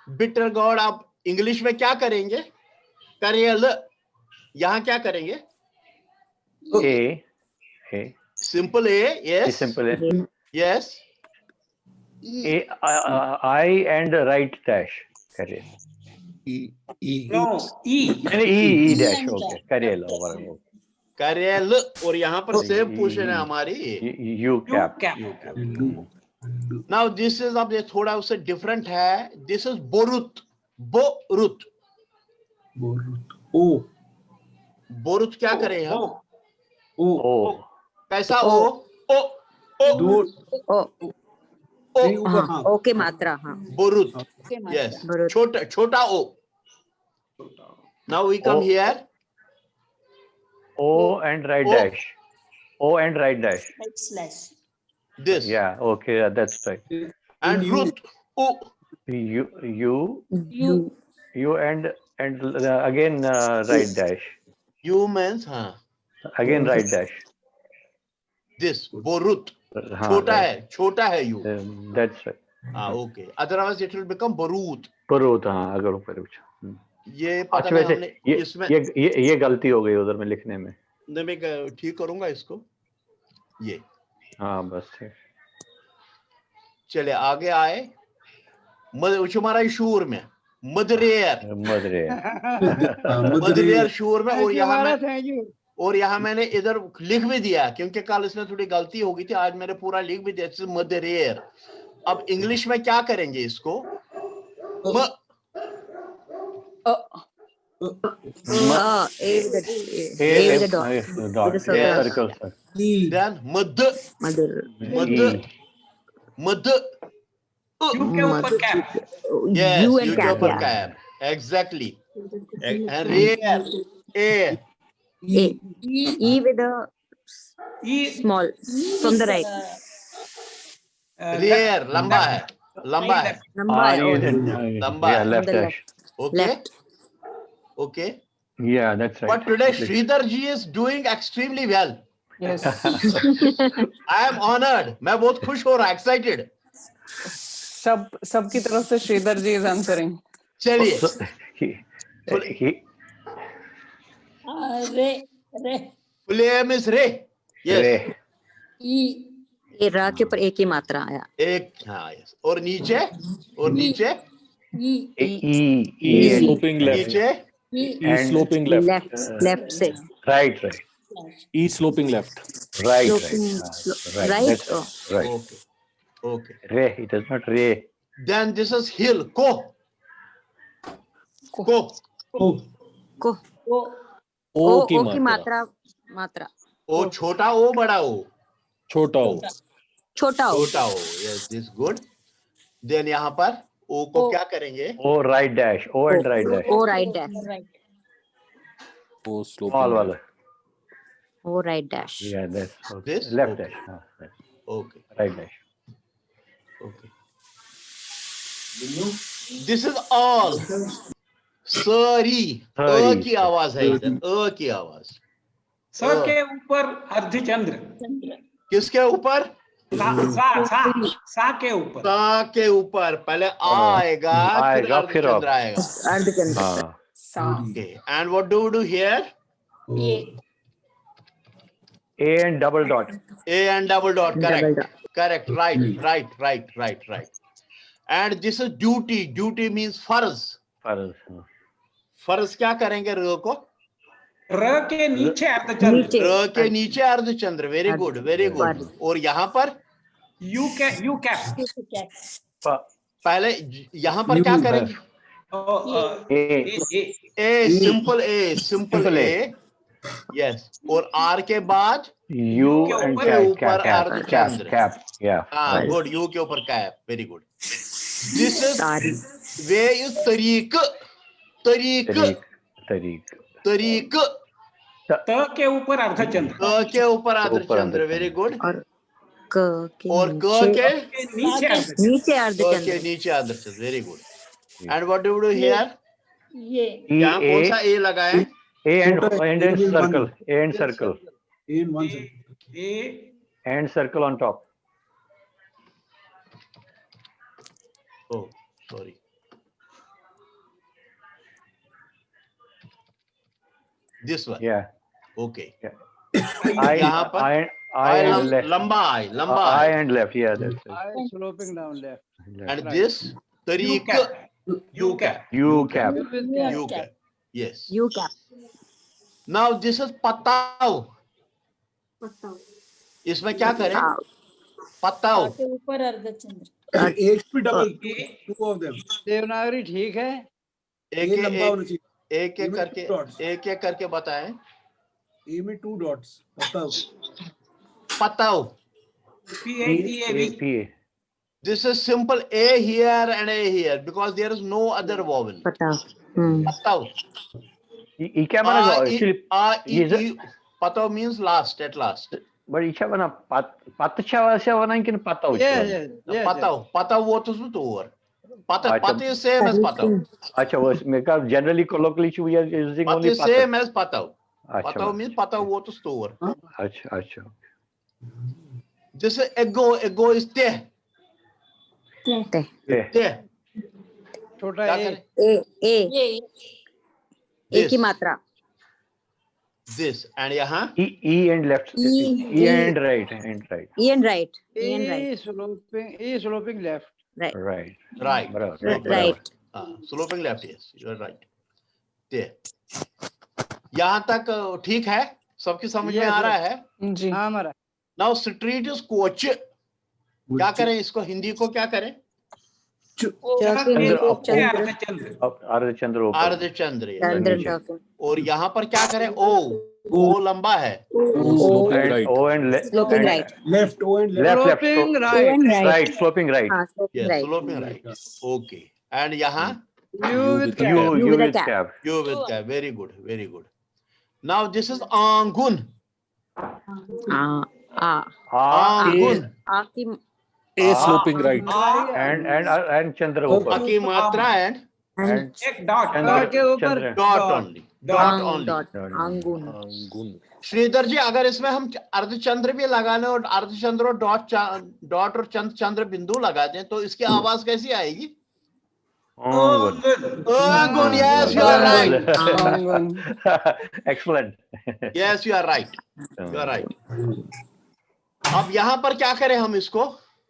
[SPEAKER 1] Bitter gourd आप English में क्या करेंगे? करेल. यहाँ क्या करेंगे?
[SPEAKER 4] A.
[SPEAKER 1] Simple A. Yes.
[SPEAKER 4] Simple A.
[SPEAKER 1] Yes.
[SPEAKER 4] I and right dash. Karel.
[SPEAKER 6] No, E.
[SPEAKER 4] E dash. Okay. Karel over.
[SPEAKER 1] करेल. और यहाँ पर सेम पोजीशन है हमारी.
[SPEAKER 4] U cap.
[SPEAKER 1] Now this is अब ये थोड़ा उससे डिफरेंट है. This is बोरुत. बोरुत.
[SPEAKER 2] O.
[SPEAKER 1] बोरुत क्या करें हम?
[SPEAKER 4] O.
[SPEAKER 1] कैसा O? O.
[SPEAKER 2] दो.
[SPEAKER 1] O.
[SPEAKER 8] ओके मात्रा. हाँ.
[SPEAKER 1] बोरुत. Yes. छोटा O. Now we come here.
[SPEAKER 4] O and right dash. O and right dash.
[SPEAKER 1] This.
[SPEAKER 4] Yeah. Okay. Yeah, that's right.
[SPEAKER 1] And root. O.
[SPEAKER 4] U and again right dash.
[SPEAKER 1] U means हाँ.
[SPEAKER 4] Again right dash.
[SPEAKER 1] This borut. छोटा है U.
[SPEAKER 4] That's right.
[SPEAKER 1] Okay. Otherwise it will become borut.
[SPEAKER 4] borut. हाँ अगर ऊपर कुछ.
[SPEAKER 1] ये पता
[SPEAKER 4] अच्छा
[SPEAKER 1] नहीं
[SPEAKER 4] वैसे
[SPEAKER 1] हमने इसमें
[SPEAKER 4] ये गलती हो गई उधर में लिखने में.
[SPEAKER 1] नहीं मैं ठीक करूंगा इसको. ये.
[SPEAKER 4] हाँ बस.
[SPEAKER 1] चले आगे आए. हमारा शूर में मदरेयर शूर में. और यहाँ मैंने इधर लिख भी दिया क्योंकि कल इसमें थोड़ी गलती हो गई थी. आज मैंने पूरा लिख भी दिया मदरेयर. अब इंग्लिश में क्या करेंगे इसको? मद.
[SPEAKER 6] U के ऊपर cap.
[SPEAKER 1] Yes, U के ऊपर cap. Exactly. And rear. A.
[SPEAKER 8] E with a small from the right.
[SPEAKER 1] Rear लंबा है. लंबा है. लंबा है.
[SPEAKER 4] Left dash.
[SPEAKER 1] Okay. Okay.
[SPEAKER 4] Yeah, that's right.
[SPEAKER 1] But today Sridhar ji is doing extremely well.
[SPEAKER 5] Yes.
[SPEAKER 1] I am honored. मैं बहुत खुश हो रहा. Excited.
[SPEAKER 5] सबकी तरफ से श्रीधर जी is answering.
[SPEAKER 1] चलिए.
[SPEAKER 7] रे.
[SPEAKER 1] Full name is Ray. Yes.
[SPEAKER 7] E.
[SPEAKER 8] ये र के ऊपर एक ही मात्रा आया।
[SPEAKER 1] एक, हाँ यस। और नीचे, और नीचे
[SPEAKER 4] E
[SPEAKER 9] sloping left.
[SPEAKER 1] नीचे
[SPEAKER 4] and
[SPEAKER 9] sloping left.
[SPEAKER 8] लेफ्ट से
[SPEAKER 4] right.
[SPEAKER 9] E sloping left.
[SPEAKER 4] Right.
[SPEAKER 8] Right.
[SPEAKER 4] Right.
[SPEAKER 1] Okay okay.
[SPEAKER 4] Ray, it is not Ray.
[SPEAKER 1] Then this is hill, को
[SPEAKER 8] को
[SPEAKER 9] O की
[SPEAKER 8] की
[SPEAKER 9] मात्रा।
[SPEAKER 8] मात्रा
[SPEAKER 1] ओ छोटा ओ बड़ा ओ,
[SPEAKER 9] छोटा O.
[SPEAKER 8] छोटा ओ।
[SPEAKER 1] छोटा ओ, यस दिस गुड। देन यहाँ पर ओ को क्या करेंगे?
[SPEAKER 4] O right dash. O and right dash.
[SPEAKER 8] O right dash.
[SPEAKER 9] O
[SPEAKER 4] Small
[SPEAKER 9] sloping.
[SPEAKER 4] wala.
[SPEAKER 8] O right dash.
[SPEAKER 4] Yeah, that's okay.
[SPEAKER 1] This?
[SPEAKER 4] Left
[SPEAKER 1] Okay.
[SPEAKER 4] dash. Right.
[SPEAKER 1] Okay
[SPEAKER 4] Right dash.
[SPEAKER 1] Okay. This is all sorry, uh की आवाज है इधर, अ की आवाज।
[SPEAKER 6] स के ऊपर अर्धचंद्र,
[SPEAKER 1] किसके ऊपर?
[SPEAKER 6] सा के ऊपर,
[SPEAKER 1] सा के ऊपर पहले आ आएगा, फिर
[SPEAKER 4] आएगा, फिर
[SPEAKER 1] अर्धचंद्र
[SPEAKER 4] अब।
[SPEAKER 1] आएगा।
[SPEAKER 8] अर्धचंद्र।
[SPEAKER 4] हाँ.
[SPEAKER 1] Okay. And what do we do here?
[SPEAKER 4] A and double dot.
[SPEAKER 1] A and double dot. Correct.
[SPEAKER 8] Double dot.
[SPEAKER 1] Correct. Right. And this is duty. Duty means farz. फर्ज क्या करेंगे र को?
[SPEAKER 6] र के नीचे अर्धचंद्र,
[SPEAKER 1] र के नीचे अर्धचंद्र। Very good, very good. और यहाँ पर
[SPEAKER 6] यू कैप,
[SPEAKER 1] पहले यहाँ पर क्या करेंगे? ए, सिंपल ए, यस। और आर के बाद
[SPEAKER 4] U and
[SPEAKER 1] के ऊपर
[SPEAKER 4] cap.
[SPEAKER 1] अर्धचंद्र।
[SPEAKER 4] Yeah.
[SPEAKER 1] हाँ, गुड। यू के ऊपर cap. Very good. This is way is तरीक।
[SPEAKER 6] त के ऊपर अर्धचंद्र,
[SPEAKER 1] क के ऊपर अर्धचंद्र। Very good.
[SPEAKER 8] और क के
[SPEAKER 6] नीचे अर्धचंद्र,
[SPEAKER 8] नीचे
[SPEAKER 1] क
[SPEAKER 8] अर्धचंद्र।
[SPEAKER 1] के नीचे अर्धचंद्र। Very good. And what do we do here?
[SPEAKER 10] ये
[SPEAKER 1] यहाँ कौन सा ए लगाए?
[SPEAKER 4] A and circle. A and circle.
[SPEAKER 2] In one second.
[SPEAKER 6] A
[SPEAKER 4] And circle on top.
[SPEAKER 1] Oh, sorry. This one.
[SPEAKER 4] Yeah.
[SPEAKER 1] Okay.
[SPEAKER 4] I
[SPEAKER 1] यहाँ पर
[SPEAKER 4] I and left.
[SPEAKER 1] लंबा I, लंबा
[SPEAKER 4] I
[SPEAKER 1] I.
[SPEAKER 4] and left. Yeah, that's it.
[SPEAKER 3] I sloping down left.
[SPEAKER 1] And this तरीक,
[SPEAKER 6] you cap,
[SPEAKER 4] U cap.
[SPEAKER 1] U cap. Yes.
[SPEAKER 8] You cap.
[SPEAKER 1] Now this is पताव। इसमें क्या करें? पताव।
[SPEAKER 7] के ऊपर अर्धचंद्र।
[SPEAKER 2] एक भी double, two of them.
[SPEAKER 3] Devanagari ठीक है।
[SPEAKER 1] एक
[SPEAKER 2] ये लंबा होना चाहिए।
[SPEAKER 1] एक एक करके बताएं।
[SPEAKER 2] ए में two dots. बताओ।
[SPEAKER 1] पताव।
[SPEAKER 6] PATAV.
[SPEAKER 1] This is simple A here and A here because there is no other vowel.
[SPEAKER 8] बताओ।
[SPEAKER 1] Patav.
[SPEAKER 4] E cap actually.
[SPEAKER 1] Patav means last, at last.
[SPEAKER 4] But इच्छा बना पतछावा से बना कि पता हो
[SPEAKER 3] Yes.
[SPEAKER 1] Patav what is it over? Patav is same as Patav.
[SPEAKER 4] अच्छा वो मेरे का generally colloquially we are using
[SPEAKER 1] Patav
[SPEAKER 4] only
[SPEAKER 1] is same as Patav.
[SPEAKER 4] अच्छा
[SPEAKER 1] Patav means Patav what is over.
[SPEAKER 4] अच्छा
[SPEAKER 1] This is ego is te.
[SPEAKER 3] छोटा
[SPEAKER 1] क्या
[SPEAKER 3] ए।
[SPEAKER 1] करें?
[SPEAKER 8] ए एक ही मात्रा।
[SPEAKER 1] This and यहाँ
[SPEAKER 4] E and left. E and right.
[SPEAKER 8] E and right.
[SPEAKER 3] E sloping left.
[SPEAKER 4] Right.
[SPEAKER 8] Right.
[SPEAKER 1] Sloping left, yes, you are right. There. यहाँ तक ठीक है? सबकी समझ में आ रहा है?
[SPEAKER 5] जी
[SPEAKER 3] हाँ हमारा।
[SPEAKER 1] Now street is coach. क्या करें इसको? हिंदी को क्या करें?
[SPEAKER 4] अर्धचंद्र
[SPEAKER 1] और यहाँ पर क्या करें? ओ लंबा है।
[SPEAKER 4] O and
[SPEAKER 8] Sloping right.
[SPEAKER 2] Left, O and left.
[SPEAKER 3] Sloping right.
[SPEAKER 4] Right, sloping right.
[SPEAKER 8] Sloping right.
[SPEAKER 1] Sloping right. Okay. And यहाँ
[SPEAKER 3] U with cap.
[SPEAKER 4] U
[SPEAKER 8] with a
[SPEAKER 4] with
[SPEAKER 8] cap.
[SPEAKER 4] cap.
[SPEAKER 1] you with cap. Very good. Now this is Angun. Angun.
[SPEAKER 8] की
[SPEAKER 9] A sloping right.
[SPEAKER 4] And Chandra ऊपर.
[SPEAKER 1] की मात्रा and
[SPEAKER 6] एक dot,
[SPEAKER 3] के ऊपर
[SPEAKER 1] dot only.
[SPEAKER 8] अंगुन।
[SPEAKER 9] Angun.
[SPEAKER 1] Shridhar जी अगर इसमें हम अर्धचंद्र भी लगा लें और अर्धचंद्र और डॉट और चंद्र बिंदु लगा दें तो इसकी आवाज कैसी आएगी? Angun. Yes, you are right.
[SPEAKER 4] Excellent.
[SPEAKER 1] Yes, you are right. You are right. अब यहाँ पर क्या करें हम इसको?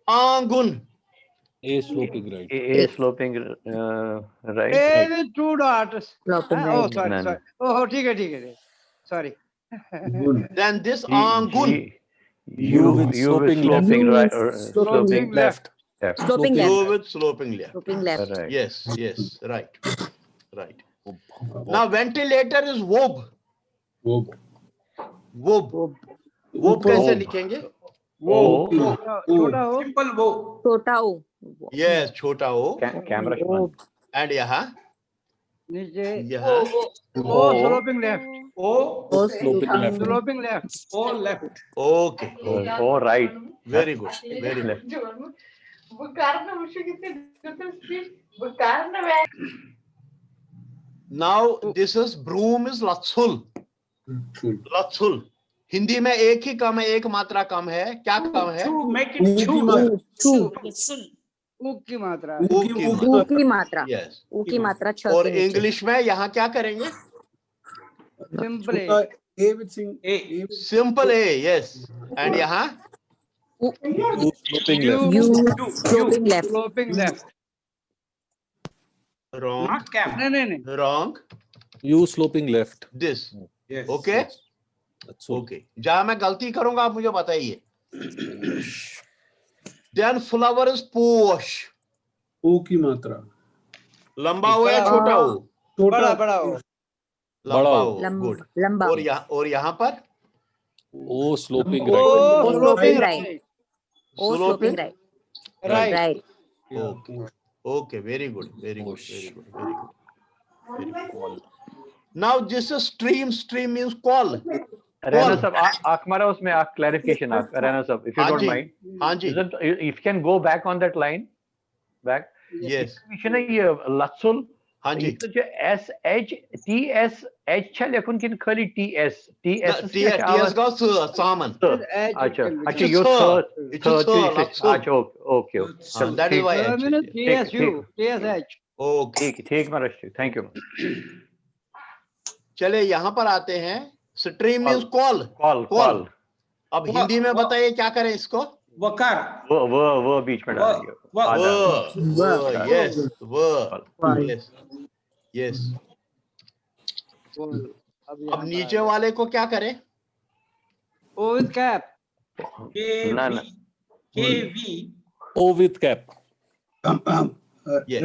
[SPEAKER 1] आंगुन.
[SPEAKER 9] A sloping right.
[SPEAKER 4] A sloping right.
[SPEAKER 3] A with two dots.
[SPEAKER 8] Sloping
[SPEAKER 3] Oh,
[SPEAKER 8] right.
[SPEAKER 3] sorry,
[SPEAKER 4] No, no.
[SPEAKER 3] sorry. Oh, ठीक है. Sorry.
[SPEAKER 2] Good.
[SPEAKER 1] Then this Angun.
[SPEAKER 9] U with sloping left.
[SPEAKER 4] sloping
[SPEAKER 8] U
[SPEAKER 4] right.
[SPEAKER 8] with sloping
[SPEAKER 4] Sloping
[SPEAKER 9] Left.
[SPEAKER 4] left.
[SPEAKER 8] Sloping left.
[SPEAKER 1] U with sloping left.
[SPEAKER 8] Sloping left.
[SPEAKER 4] Right.
[SPEAKER 1] Yes, right. Now ventilator is VOB.
[SPEAKER 2] Wob.
[SPEAKER 1] VOB. VOB कैसे लिखेंगे?
[SPEAKER 4] O.
[SPEAKER 3] छोटा हो.
[SPEAKER 6] Simple wo.
[SPEAKER 8] छोटा O.
[SPEAKER 1] Yes, छोटा O.
[SPEAKER 4] Camera.
[SPEAKER 1] And यहाँ?
[SPEAKER 3] नीचे.
[SPEAKER 1] यहाँ?
[SPEAKER 3] Oh, sloping left.
[SPEAKER 6] O.
[SPEAKER 8] O
[SPEAKER 9] Sloping left.
[SPEAKER 3] Sloping left.
[SPEAKER 6] O left.
[SPEAKER 1] Okay.
[SPEAKER 4] O right.
[SPEAKER 1] Very good.
[SPEAKER 4] Left.
[SPEAKER 1] Now this is broom is Latsul. Latsul. Hindi में एक ही कम है, एक मात्रा कम है. क्या कम है?
[SPEAKER 6] To make it two.
[SPEAKER 3] ऊ की मात्रा.
[SPEAKER 1] ऊ की
[SPEAKER 8] U की मात्रा.
[SPEAKER 1] Yes.
[SPEAKER 8] U की मात्रा 6
[SPEAKER 1] और
[SPEAKER 8] के नीचे.
[SPEAKER 1] इंग्लिश में यहाँ क्या करेंगे?
[SPEAKER 3] Simple.
[SPEAKER 2] A with sing.
[SPEAKER 6] A.
[SPEAKER 1] Simple A. Yes. And यहाँ?
[SPEAKER 9] U sloping left.
[SPEAKER 8] U sloping left.
[SPEAKER 3] Sloping left.
[SPEAKER 1] Wrong.
[SPEAKER 6] Not cap.
[SPEAKER 3] नहीं.
[SPEAKER 1] Wrong.
[SPEAKER 9] U sloping left.
[SPEAKER 1] This.
[SPEAKER 6] Yes.
[SPEAKER 1] Okay.
[SPEAKER 9] That's all.
[SPEAKER 1] Okay. जहाँ मैं गलती करूंगा आप मुझे बताइए. Then flower is posh.
[SPEAKER 2] O की मात्रा.
[SPEAKER 1] लंबा हो या छोटा हो?
[SPEAKER 3] बड़ा हो.
[SPEAKER 1] लंबा हो.
[SPEAKER 8] लंबा.
[SPEAKER 1] Good.
[SPEAKER 8] लंबा.
[SPEAKER 1] और यहाँ पर?
[SPEAKER 9] O sloping right.
[SPEAKER 3] Oh,
[SPEAKER 8] sloping
[SPEAKER 3] sloping
[SPEAKER 8] right.
[SPEAKER 3] right.
[SPEAKER 8] O sloping right.
[SPEAKER 3] Right.
[SPEAKER 1] Okay. Very good. Now this is stream. Stream means call.
[SPEAKER 4] Rana sir, Akmara उसमें clarification Rana sir, if you don't mind.
[SPEAKER 1] हाँ जी.
[SPEAKER 4] If you can go back on that line, back.
[SPEAKER 1] Yes.
[SPEAKER 4] Question है ये Latsul.
[SPEAKER 1] हाँ जी.
[SPEAKER 4] तो जो SH है लेकिन किन खाली TS
[SPEAKER 1] TS का सामान.
[SPEAKER 4] अच्छा यो third अच्छा okay.
[SPEAKER 1] That is why.
[SPEAKER 3] TSU, TSH.
[SPEAKER 1] Okay.
[SPEAKER 4] ठीक महाराज, thank you.
[SPEAKER 1] चले यहाँ पर आते हैं. Stream means call.
[SPEAKER 4] Call.
[SPEAKER 1] अब हिंदी में बताइए क्या करें इसको?
[SPEAKER 6] Wakar.
[SPEAKER 4] वो बीच में डालेंगे.
[SPEAKER 1] Yes. अब नीचे वाले को क्या करें?
[SPEAKER 3] O with cap.
[SPEAKER 6] KV.
[SPEAKER 9] O with cap.
[SPEAKER 1] Yes.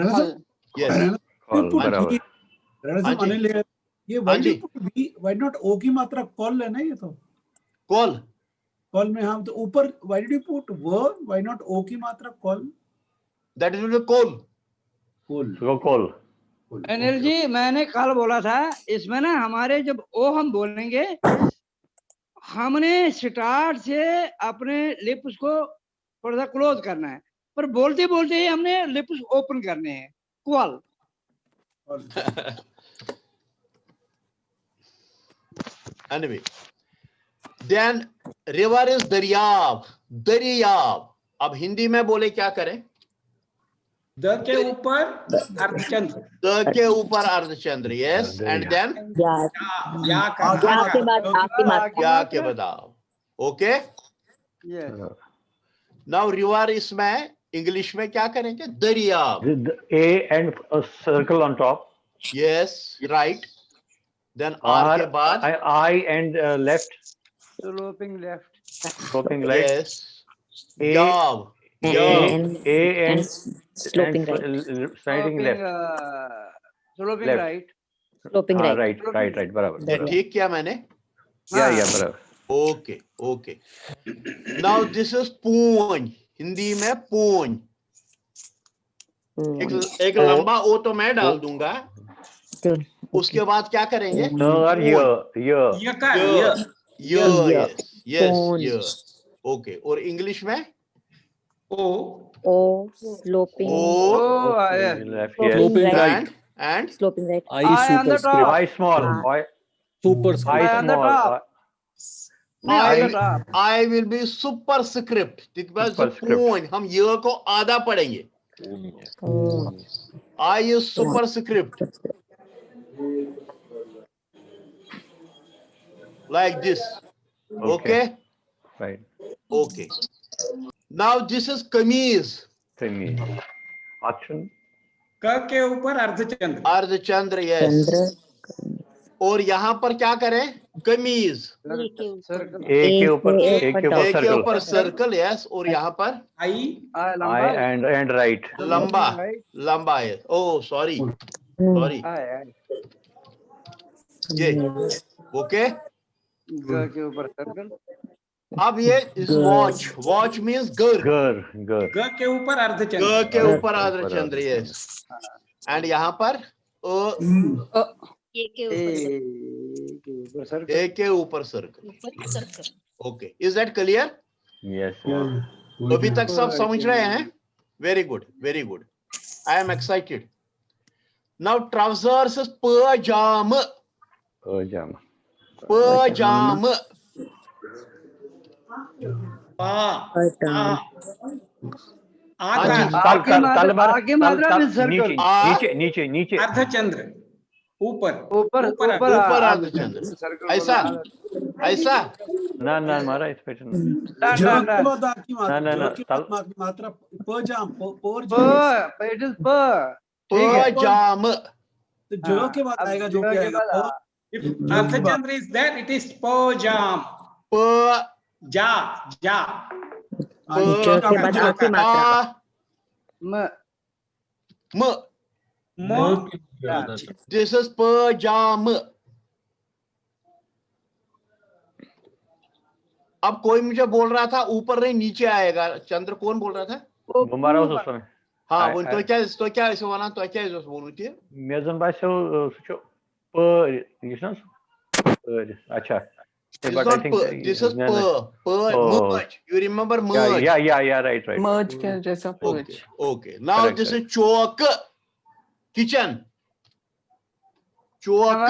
[SPEAKER 4] बराबर.
[SPEAKER 2] ये why not O की मात्रा कॉल है ना ये तो.
[SPEAKER 1] कॉल
[SPEAKER 2] में हम तो ऊपर why did you put why not O की मात्रा call?
[SPEAKER 1] That is the call.
[SPEAKER 4] Call.
[SPEAKER 3] Anil ji मैंने कल बोला था इसमें ना हमारे जब ओ हम बोलेंगे हमने स्टार्ट से अपने लिप्स को थोड़ा सा क्लोज करना है पर बोलते बोलते ही हमने लिप्स ओपन करने हैं. क्वाल.
[SPEAKER 1] Anyway, then river is दरियाव. अब हिंदी में बोले क्या करें?
[SPEAKER 6] द के ऊपर अर्धचंद्र.
[SPEAKER 1] द के ऊपर अर्धचंद्र. Yes. And then
[SPEAKER 6] या
[SPEAKER 1] के बाद. Okay.
[SPEAKER 3] Yes.
[SPEAKER 1] Now river इसमें इंग्लिश में क्या करेंगे? दरियाव.
[SPEAKER 4] A and a circle on top.
[SPEAKER 1] Yes, right. Then R के बाद
[SPEAKER 4] I and left.
[SPEAKER 3] Sloping left.
[SPEAKER 4] Sloping right.
[SPEAKER 1] Yes.
[SPEAKER 4] A and
[SPEAKER 8] sloping right.
[SPEAKER 4] Sliding left.
[SPEAKER 3] Sloping
[SPEAKER 4] Left.
[SPEAKER 3] right.
[SPEAKER 8] Sloping right.
[SPEAKER 4] Right. बराबर.
[SPEAKER 1] ठीक किया मैंने?
[SPEAKER 4] Yeah, बराबर.
[SPEAKER 1] Okay. Now this is पूंछ. हिंदी में पूंछ. एक लंबा ओ तो मैं डाल दूंगा. उसके बाद क्या करेंगे? Yes. Okay. और इंग्लिश में?
[SPEAKER 8] O sloping.
[SPEAKER 3] Yes.
[SPEAKER 9] Sloping right.
[SPEAKER 1] And
[SPEAKER 8] Sloping right.
[SPEAKER 9] I
[SPEAKER 3] on the
[SPEAKER 9] superscript.
[SPEAKER 3] top.
[SPEAKER 4] I small.
[SPEAKER 9] Superscript.
[SPEAKER 3] I on the top.
[SPEAKER 1] I will be superscript. पूंछ हम ये को आधा पढ़ेंगे. I is superscript. Like this. Okay.
[SPEAKER 4] Right.
[SPEAKER 1] Okay. Now this is kameez.
[SPEAKER 4] Option.
[SPEAKER 6] क के ऊपर अर्धचंद्र.
[SPEAKER 1] अर्धचंद्र, yes. और यहाँ पर क्या करें? कमीज.
[SPEAKER 4] A के ऊपर
[SPEAKER 1] सर्कल, yes. और यहाँ पर
[SPEAKER 6] I
[SPEAKER 4] and right.
[SPEAKER 1] लंबा है. Oh, sorry. ये ओके.
[SPEAKER 3] के ऊपर सर्कल.
[SPEAKER 1] अब ये इस वॉच मीन्स गर.
[SPEAKER 6] ग के ऊपर अर्धचंद्र.
[SPEAKER 1] ग के ऊपर अर्धचंद्र, yes. एंड यहाँ पर
[SPEAKER 7] ए के ऊपर
[SPEAKER 1] ए के ऊपर circle. Okay, is that clear?
[SPEAKER 4] Yes.
[SPEAKER 1] अभी तक सब समझ रहे हैं? Very good, very good. I am excited. Now trousers is pyjama.
[SPEAKER 4] नीचे
[SPEAKER 6] अर्धचंद्र. ऊपर
[SPEAKER 1] अर्धचंद्र. ऐसा
[SPEAKER 4] ना मारा इस पे
[SPEAKER 2] मात्रा पजाम.
[SPEAKER 3] It is
[SPEAKER 1] pajama.
[SPEAKER 2] तो जो के बाद आएगा जो क्या आएगा?
[SPEAKER 6] If अर्धचंद्र is there, it is pojam. Ja.
[SPEAKER 8] जो के बाद आ की मात्रा.
[SPEAKER 1] This is pajama. अब कोई मुझे बोल रहा था ऊपर नहीं नीचे आएगा. चंद्र कौन बोल रहा था?
[SPEAKER 4] Bunlara usus समय.
[SPEAKER 1] हाँ, वो तो क्या ऐसे बना, तो क्या ऐसे बोलनी चाहिए?
[SPEAKER 4] Mezun başı suçu you अच्छा.
[SPEAKER 1] This is merge. You remember merge?
[SPEAKER 4] Yeah, right.
[SPEAKER 5] merge के जैसा merge.
[SPEAKER 1] Okay. Now this is chalk. Kitchen. Chalk.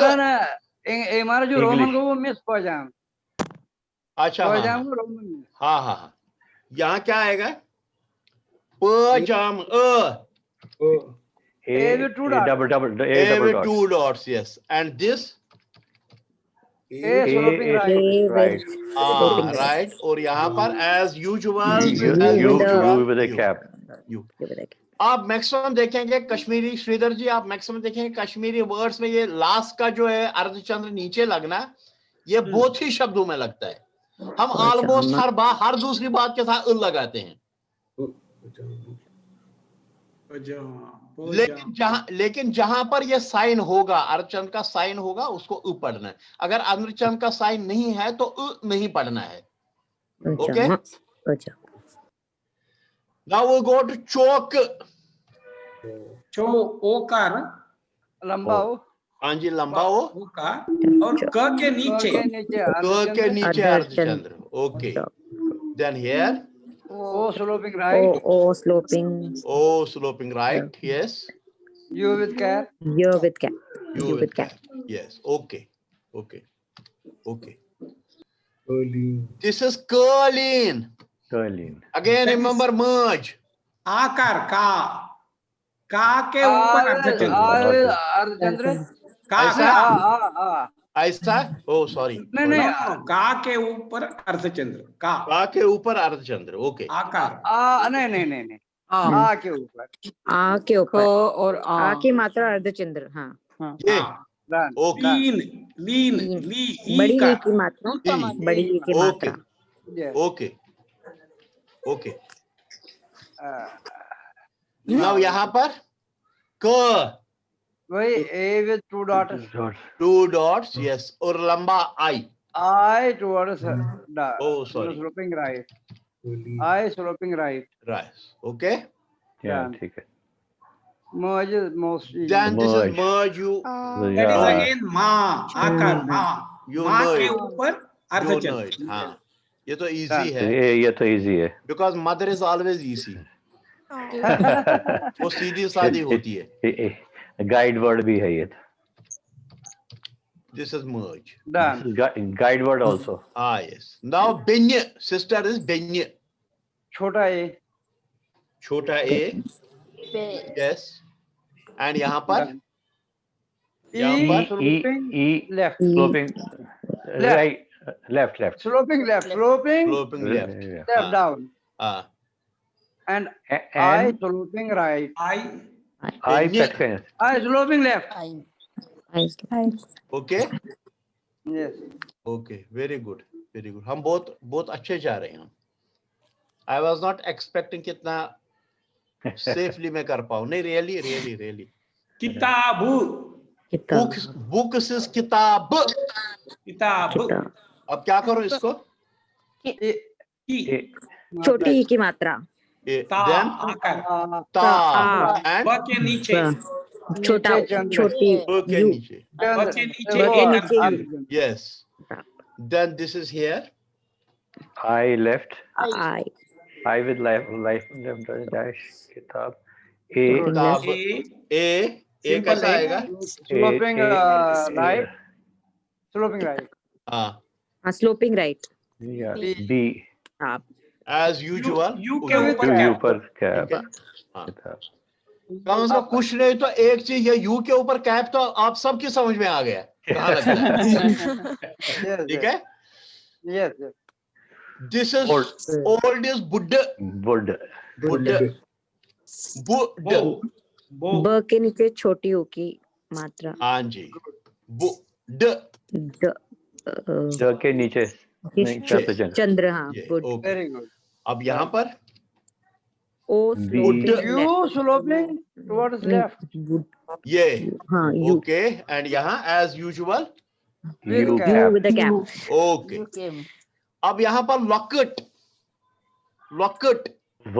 [SPEAKER 3] हमारा जो रोमन को वो मिस पजाम.
[SPEAKER 1] अच्छा,
[SPEAKER 3] पजाम को रोमन में.
[SPEAKER 1] हाँ. यहाँ क्या आएगा? Pajama.
[SPEAKER 3] A with
[SPEAKER 1] two dots, yes. And this?
[SPEAKER 3] sloping
[SPEAKER 4] right.
[SPEAKER 1] Right. और यहाँ पर as usual.
[SPEAKER 4] You with a cap.
[SPEAKER 1] आप मैक्सिमम देखेंगे कश्मीरी, श्रीधर जी आप मैक्सिमम देखेंगे कश्मीरी वर्ड्स में ये लास्ट का जो है अर्धचंद्र नीचे लगना, ये बहुत ही शब्दों में लगता है. हम ऑलमोस्ट हर दूसरी बात के साथ लगाते हैं. लेकिन जहां पर ये साइन होगा, अर्धचंद्र का साइन होगा, उसको उ पढ़ना है. अगर अर्धचंद्र का साइन नहीं है तो उ नहीं पढ़ना है. Okay. Now we go to chowk.
[SPEAKER 6] ओकार
[SPEAKER 3] लंबा हो.
[SPEAKER 1] हाँ जी, लंबा हो.
[SPEAKER 6] ओकार और क के नीचे
[SPEAKER 1] अर्धचंद्र. Okay. Then here
[SPEAKER 3] O sloping right.
[SPEAKER 8] O sloping
[SPEAKER 1] right. Yes.
[SPEAKER 3] U with cap.
[SPEAKER 8] U with cap.
[SPEAKER 1] Yes. Okay. This is curling. Again, remember merge.
[SPEAKER 6] आकार का के ऊपर
[SPEAKER 3] अर्धचंद्र.
[SPEAKER 1] ऐसा. Oh, sorry.
[SPEAKER 3] नहीं.
[SPEAKER 6] का के ऊपर अर्धचंद्र.
[SPEAKER 1] का के ऊपर अर्धचंद्र. ओके.
[SPEAKER 3] आकार. नहीं. आ के ऊपर.
[SPEAKER 5] और
[SPEAKER 8] आ की मात्रा अर्धचंद्र. हाँ.
[SPEAKER 1] ये.
[SPEAKER 6] लीन.
[SPEAKER 8] बड़ी ई की मात्रा. बड़ी ई की मात्रा.
[SPEAKER 1] ओके. नाउ यहाँ पर क.
[SPEAKER 3] वही A with two dots.
[SPEAKER 1] Yes. और लंबा I
[SPEAKER 3] towards
[SPEAKER 1] sorry.
[SPEAKER 3] sloping right. I sloping right.
[SPEAKER 1] Right. Okay.
[SPEAKER 4] Yeah, ठीक है.
[SPEAKER 3] Merge is most easy.
[SPEAKER 1] Then this is merge. You.
[SPEAKER 6] That is again आकार.
[SPEAKER 1] You
[SPEAKER 6] के ऊपर अर्धचंद्र.
[SPEAKER 1] हाँ. ये तो easy है.
[SPEAKER 4] ये तो easy है.
[SPEAKER 1] Because mother is always easy. वो सीधी सादी होती है.
[SPEAKER 4] गाइड वर्ड भी है ये.
[SPEAKER 1] This is merge.
[SPEAKER 3] Done.
[SPEAKER 4] Guide word also.
[SPEAKER 1] Yes. Now benya. Sister is benya.
[SPEAKER 3] छोटा A.
[SPEAKER 1] Yes. And यहाँ पर
[SPEAKER 3] E left.
[SPEAKER 4] Sloping right. left, left.
[SPEAKER 3] Sloping left. Sloping
[SPEAKER 1] Sloping left.
[SPEAKER 4] Yeah.
[SPEAKER 3] step down. And I
[SPEAKER 4] And
[SPEAKER 3] sloping right.
[SPEAKER 4] I
[SPEAKER 1] Nye.
[SPEAKER 4] section.
[SPEAKER 3] I sloping left.
[SPEAKER 1] Okay.
[SPEAKER 3] Yes.
[SPEAKER 1] Okay. Very good. Very good. हम बहुत अच्छे जा रहे हैं. I was not expecting कितना safely मैं कर पाऊँ. नहीं, really.
[SPEAKER 6] किताबु
[SPEAKER 1] Books is किताब.
[SPEAKER 6] किताब
[SPEAKER 1] अब क्या करो इसको?
[SPEAKER 6] की
[SPEAKER 8] छोटी ई की मात्रा
[SPEAKER 1] Then
[SPEAKER 6] आकार
[SPEAKER 1] ta and
[SPEAKER 6] ब के नीचे
[SPEAKER 8] छोटा
[SPEAKER 3] चंद्र।
[SPEAKER 8] छोटी
[SPEAKER 1] b के
[SPEAKER 8] यू
[SPEAKER 1] नीचे.
[SPEAKER 6] ब के नीचे
[SPEAKER 8] ब के
[SPEAKER 6] एक
[SPEAKER 8] नीचे
[SPEAKER 6] अर्ध
[SPEAKER 8] you
[SPEAKER 1] Yes. Then this is here.
[SPEAKER 4] I left.
[SPEAKER 8] I
[SPEAKER 4] I with left dash kitab. A
[SPEAKER 1] किताब.
[SPEAKER 6] ए
[SPEAKER 1] A कैसा आएगा?
[SPEAKER 3] Sloping right.
[SPEAKER 4] A,
[SPEAKER 3] Sloping right.
[SPEAKER 1] हाँ.
[SPEAKER 8] Sloping right
[SPEAKER 4] yeah, B.
[SPEAKER 8] आप
[SPEAKER 1] As usual.
[SPEAKER 6] यू के
[SPEAKER 1] उधर.
[SPEAKER 6] ऊपर
[SPEAKER 4] U
[SPEAKER 6] कैप
[SPEAKER 4] पर cap.
[SPEAKER 1] हाँ.
[SPEAKER 4] किताब.
[SPEAKER 1] कम से कम कुछ नहीं तो एक चीज ये यू के ऊपर कैप तो आप सबकी समझ में आ गया कहाँ लगता है.
[SPEAKER 3] Yes.
[SPEAKER 1] ठीक है.
[SPEAKER 3] Yes. Yes.
[SPEAKER 1] This is old is Buddha.
[SPEAKER 4] Wood.
[SPEAKER 1] Buddha. Buddha.
[SPEAKER 6] बो
[SPEAKER 8] ब के नीचे छोटी ऊ की मात्रा
[SPEAKER 1] हाँ जी. Buddha.
[SPEAKER 8] द
[SPEAKER 4] ज के नीचे नहीं चतुर्भुज.
[SPEAKER 8] चंद्र हाँ
[SPEAKER 1] ये,
[SPEAKER 8] बुध
[SPEAKER 1] okay.
[SPEAKER 3] Very good.
[SPEAKER 1] अब यहाँ पर
[SPEAKER 8] O sloping
[SPEAKER 3] You sloping towards left.
[SPEAKER 1] ये
[SPEAKER 8] हाँ यू
[SPEAKER 1] okay and यहाँ as usual
[SPEAKER 4] U
[SPEAKER 3] With
[SPEAKER 4] cap.
[SPEAKER 8] U with the cap
[SPEAKER 1] okay. अब यहाँ पर locket
[SPEAKER 4] V.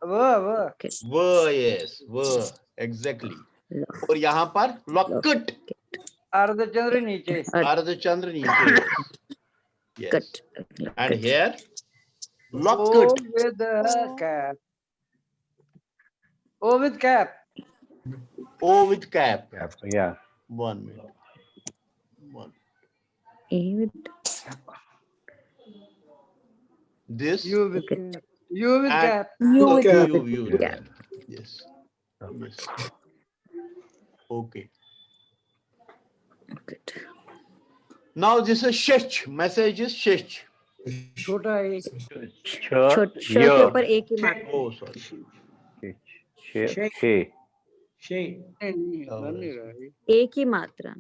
[SPEAKER 3] Whoa.
[SPEAKER 1] yes exactly. और यहाँ पर locket
[SPEAKER 3] अर्धचंद्र नीचे.
[SPEAKER 1] अर्धचंद्र नीचे. Yes.
[SPEAKER 8] Cut
[SPEAKER 1] And here
[SPEAKER 3] O
[SPEAKER 1] locket.
[SPEAKER 3] with the cap. O with cap.
[SPEAKER 1] O with cap.
[SPEAKER 4] Cap. Yeah.
[SPEAKER 1] 1 minute.
[SPEAKER 8] A with
[SPEAKER 1] This
[SPEAKER 3] U with
[SPEAKER 1] and
[SPEAKER 3] cap.
[SPEAKER 1] you
[SPEAKER 8] cap.
[SPEAKER 1] with cap. Yes. Okay. Now this is shech. Message is shech.
[SPEAKER 3] छोटा है.
[SPEAKER 8] छोट के ऊपर ए की मात्रा
[SPEAKER 1] Oh, sorry.
[SPEAKER 6] शे
[SPEAKER 3] नहीं
[SPEAKER 8] ए की मात्रा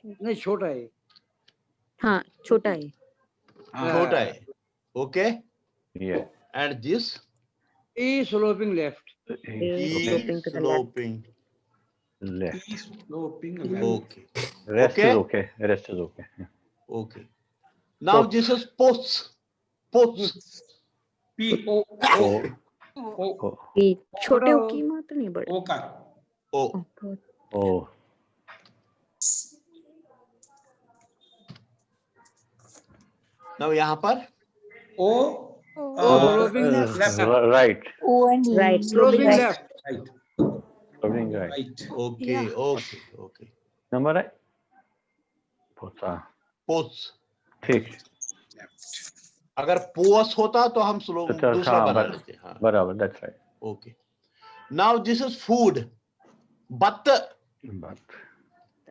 [SPEAKER 3] नहीं छोटा है.
[SPEAKER 8] हाँ छोटा है
[SPEAKER 1] Chota hai. Okay.
[SPEAKER 4] Yeah.
[SPEAKER 1] And this
[SPEAKER 3] E sloping left.
[SPEAKER 1] E
[SPEAKER 8] sloping to the left.
[SPEAKER 1] sloping.
[SPEAKER 4] Left.
[SPEAKER 6] sloping
[SPEAKER 1] Okay.
[SPEAKER 4] Rest
[SPEAKER 1] Okay.
[SPEAKER 4] is okay. Rest is okay.
[SPEAKER 1] Okay. Now this is posts. Posts.
[SPEAKER 6] P O
[SPEAKER 4] O.
[SPEAKER 6] O
[SPEAKER 4] O.
[SPEAKER 8] ए छोटे ऊ की मात्रा नहीं बड़ी
[SPEAKER 6] O का
[SPEAKER 1] Oh.
[SPEAKER 4] O.
[SPEAKER 1] Now यहाँ पर
[SPEAKER 6] O
[SPEAKER 3] sloping left.
[SPEAKER 4] Right.
[SPEAKER 8] Right
[SPEAKER 3] Sloping left.
[SPEAKER 6] right
[SPEAKER 4] Sloping right.
[SPEAKER 6] right
[SPEAKER 1] okay. Okay. Okay.
[SPEAKER 4] Number है. पोता.
[SPEAKER 1] Posts.
[SPEAKER 4] ठीक.
[SPEAKER 1] अगर पोस होता तो हम स्लो
[SPEAKER 4] अच्छा,
[SPEAKER 1] दूसरा
[SPEAKER 4] हाँ,
[SPEAKER 1] बना
[SPEAKER 4] बर-
[SPEAKER 1] लेते. हाँ.
[SPEAKER 4] बराबर. That's right.
[SPEAKER 1] Okay. Now this is food. But
[SPEAKER 4] But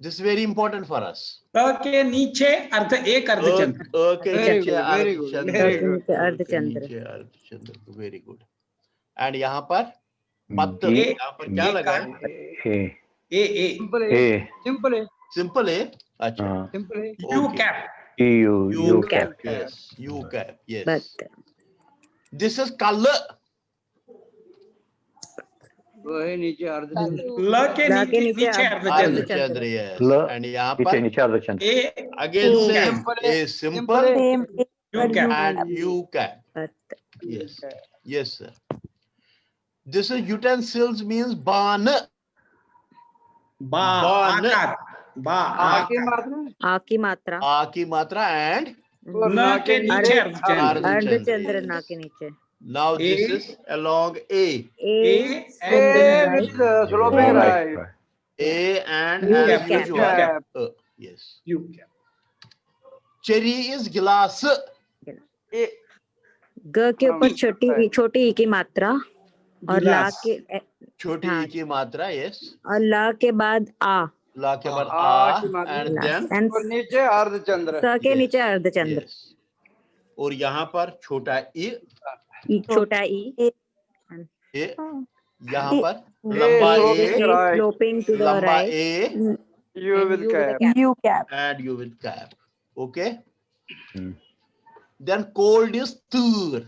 [SPEAKER 1] this is very important for us.
[SPEAKER 6] प के नीचे एक अर्धचंद्र
[SPEAKER 1] के
[SPEAKER 3] Very
[SPEAKER 1] नीचे
[SPEAKER 3] good, very good,
[SPEAKER 1] अर्धचंद्र.
[SPEAKER 3] very
[SPEAKER 8] good.
[SPEAKER 1] के
[SPEAKER 8] अर्धचंद्र.
[SPEAKER 1] नीचे अर्धचंद्र. Very good. And यहाँ पर but
[SPEAKER 4] B.
[SPEAKER 1] यहाँ पर क्या
[SPEAKER 6] A
[SPEAKER 1] लगा
[SPEAKER 6] का
[SPEAKER 1] है?
[SPEAKER 4] A.
[SPEAKER 3] Simple
[SPEAKER 4] A.
[SPEAKER 3] है. Simple है.
[SPEAKER 1] Simple है. अच्छा.
[SPEAKER 4] हाँ.
[SPEAKER 3] Simple है.
[SPEAKER 6] U
[SPEAKER 1] Okay.
[SPEAKER 6] cap
[SPEAKER 4] U.
[SPEAKER 1] U
[SPEAKER 8] cap.
[SPEAKER 1] Yes. U cap. Yes.
[SPEAKER 8] But
[SPEAKER 1] This is color.
[SPEAKER 3] वो है नीचे अर्धचंद्र.
[SPEAKER 6] ल के
[SPEAKER 8] ला के
[SPEAKER 6] नीचे
[SPEAKER 8] नीचे
[SPEAKER 6] अर्धचंद्र
[SPEAKER 1] अर्धचंद्र. Yes.
[SPEAKER 4] ल.
[SPEAKER 1] And यहाँ
[SPEAKER 4] नीचे
[SPEAKER 1] पर
[SPEAKER 4] नीचे अर्धचंद्र.
[SPEAKER 6] A
[SPEAKER 1] again
[SPEAKER 6] U
[SPEAKER 1] same.
[SPEAKER 3] Simple
[SPEAKER 1] A
[SPEAKER 3] है.
[SPEAKER 1] simple
[SPEAKER 6] U cap
[SPEAKER 1] and U cap.
[SPEAKER 8] But
[SPEAKER 1] Yes. Yes, sir. This is utensils means ban.
[SPEAKER 6] बा
[SPEAKER 1] बान.
[SPEAKER 6] आकार बा
[SPEAKER 3] आ की
[SPEAKER 6] आकार
[SPEAKER 3] मात्रा.
[SPEAKER 8] आ की मात्रा
[SPEAKER 1] A की मात्रा and
[SPEAKER 3] और
[SPEAKER 6] न
[SPEAKER 3] ना
[SPEAKER 6] के नीचे अर्धचंद्र
[SPEAKER 8] अर्धचंद्र ना के नीचे
[SPEAKER 1] now this
[SPEAKER 6] A.
[SPEAKER 1] is along A.
[SPEAKER 8] A
[SPEAKER 6] A
[SPEAKER 3] A
[SPEAKER 6] and
[SPEAKER 3] with sloping right.
[SPEAKER 4] Right.
[SPEAKER 1] A and
[SPEAKER 8] U
[SPEAKER 1] as
[SPEAKER 8] cap.
[SPEAKER 1] usual.
[SPEAKER 3] Cap.
[SPEAKER 1] Yes.
[SPEAKER 6] U cap
[SPEAKER 1] Cherry is glass.
[SPEAKER 3] A
[SPEAKER 8] ग के ऊपर छोटी ई की मात्रा और ला
[SPEAKER 6] गिलास
[SPEAKER 8] के
[SPEAKER 1] छोटी
[SPEAKER 8] हाँ.
[SPEAKER 1] E की मात्रा. Yes.
[SPEAKER 8] और ला के बाद आ
[SPEAKER 1] ला के बाद
[SPEAKER 3] आ की मात्रा
[SPEAKER 1] एंड देन
[SPEAKER 8] And
[SPEAKER 3] और नीचे अर्धचंद्र
[SPEAKER 8] स के
[SPEAKER 1] Yes.
[SPEAKER 8] नीचे अर्धचंद्र,
[SPEAKER 1] यस, और यहाँ पर छोटा ई,
[SPEAKER 8] छोटा ई,
[SPEAKER 1] ए, यहाँ
[SPEAKER 8] ए-
[SPEAKER 1] पर
[SPEAKER 3] ए
[SPEAKER 1] लंबा
[SPEAKER 3] sloping
[SPEAKER 1] A,
[SPEAKER 3] right,
[SPEAKER 8] sloping to the
[SPEAKER 1] लंबा
[SPEAKER 8] right,
[SPEAKER 1] A
[SPEAKER 3] U
[SPEAKER 8] and
[SPEAKER 3] with
[SPEAKER 8] U with a
[SPEAKER 3] cap.
[SPEAKER 8] cap.
[SPEAKER 10] U cap.
[SPEAKER 1] and you will cap. Okay.
[SPEAKER 4] Hmm.
[SPEAKER 1] Then cold is tur.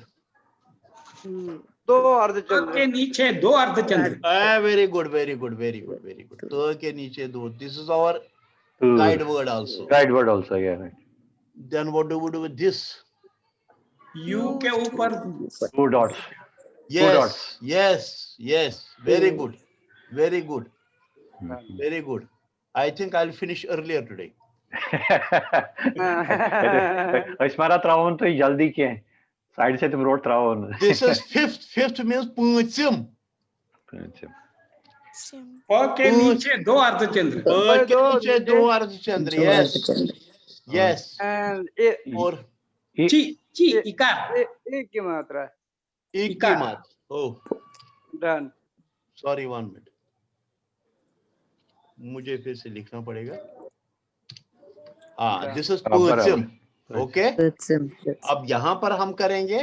[SPEAKER 3] दो
[SPEAKER 6] क
[SPEAKER 3] अर्धचंद्र,
[SPEAKER 6] के नीचे दो अर्धचंद्र.
[SPEAKER 1] Very good, very good, very good, very good. तो के नीचे दो. This is our
[SPEAKER 4] Tur.
[SPEAKER 1] guide word also.
[SPEAKER 4] Guide word also, yeah. Right.
[SPEAKER 1] Then what do we do with this?
[SPEAKER 6] U के ऊपर
[SPEAKER 4] 2 dots.
[SPEAKER 1] Yes,
[SPEAKER 4] dots.
[SPEAKER 1] yes, yes. Very good, very good, very good. I think I'll finish earlier today.
[SPEAKER 4] स्मारक रावण तो जल्दी के side से तुम road रावण.
[SPEAKER 1] This is fifth. Fifth means punchim.
[SPEAKER 10] Same.
[SPEAKER 6] प के नीचे दो अर्धचंद्र.
[SPEAKER 1] के नीचे दो अर्धचंद्र. Yes, yes.
[SPEAKER 3] and ए
[SPEAKER 1] और
[SPEAKER 6] ची ची इकार.
[SPEAKER 3] ए की मात्रा,
[SPEAKER 1] एक की मात. Oh,
[SPEAKER 3] done.
[SPEAKER 1] sorry, 1 minute. मुझे फिर से लिखना पड़ेगा. This is punchim. Okay. अब यहाँ पर हम करेंगे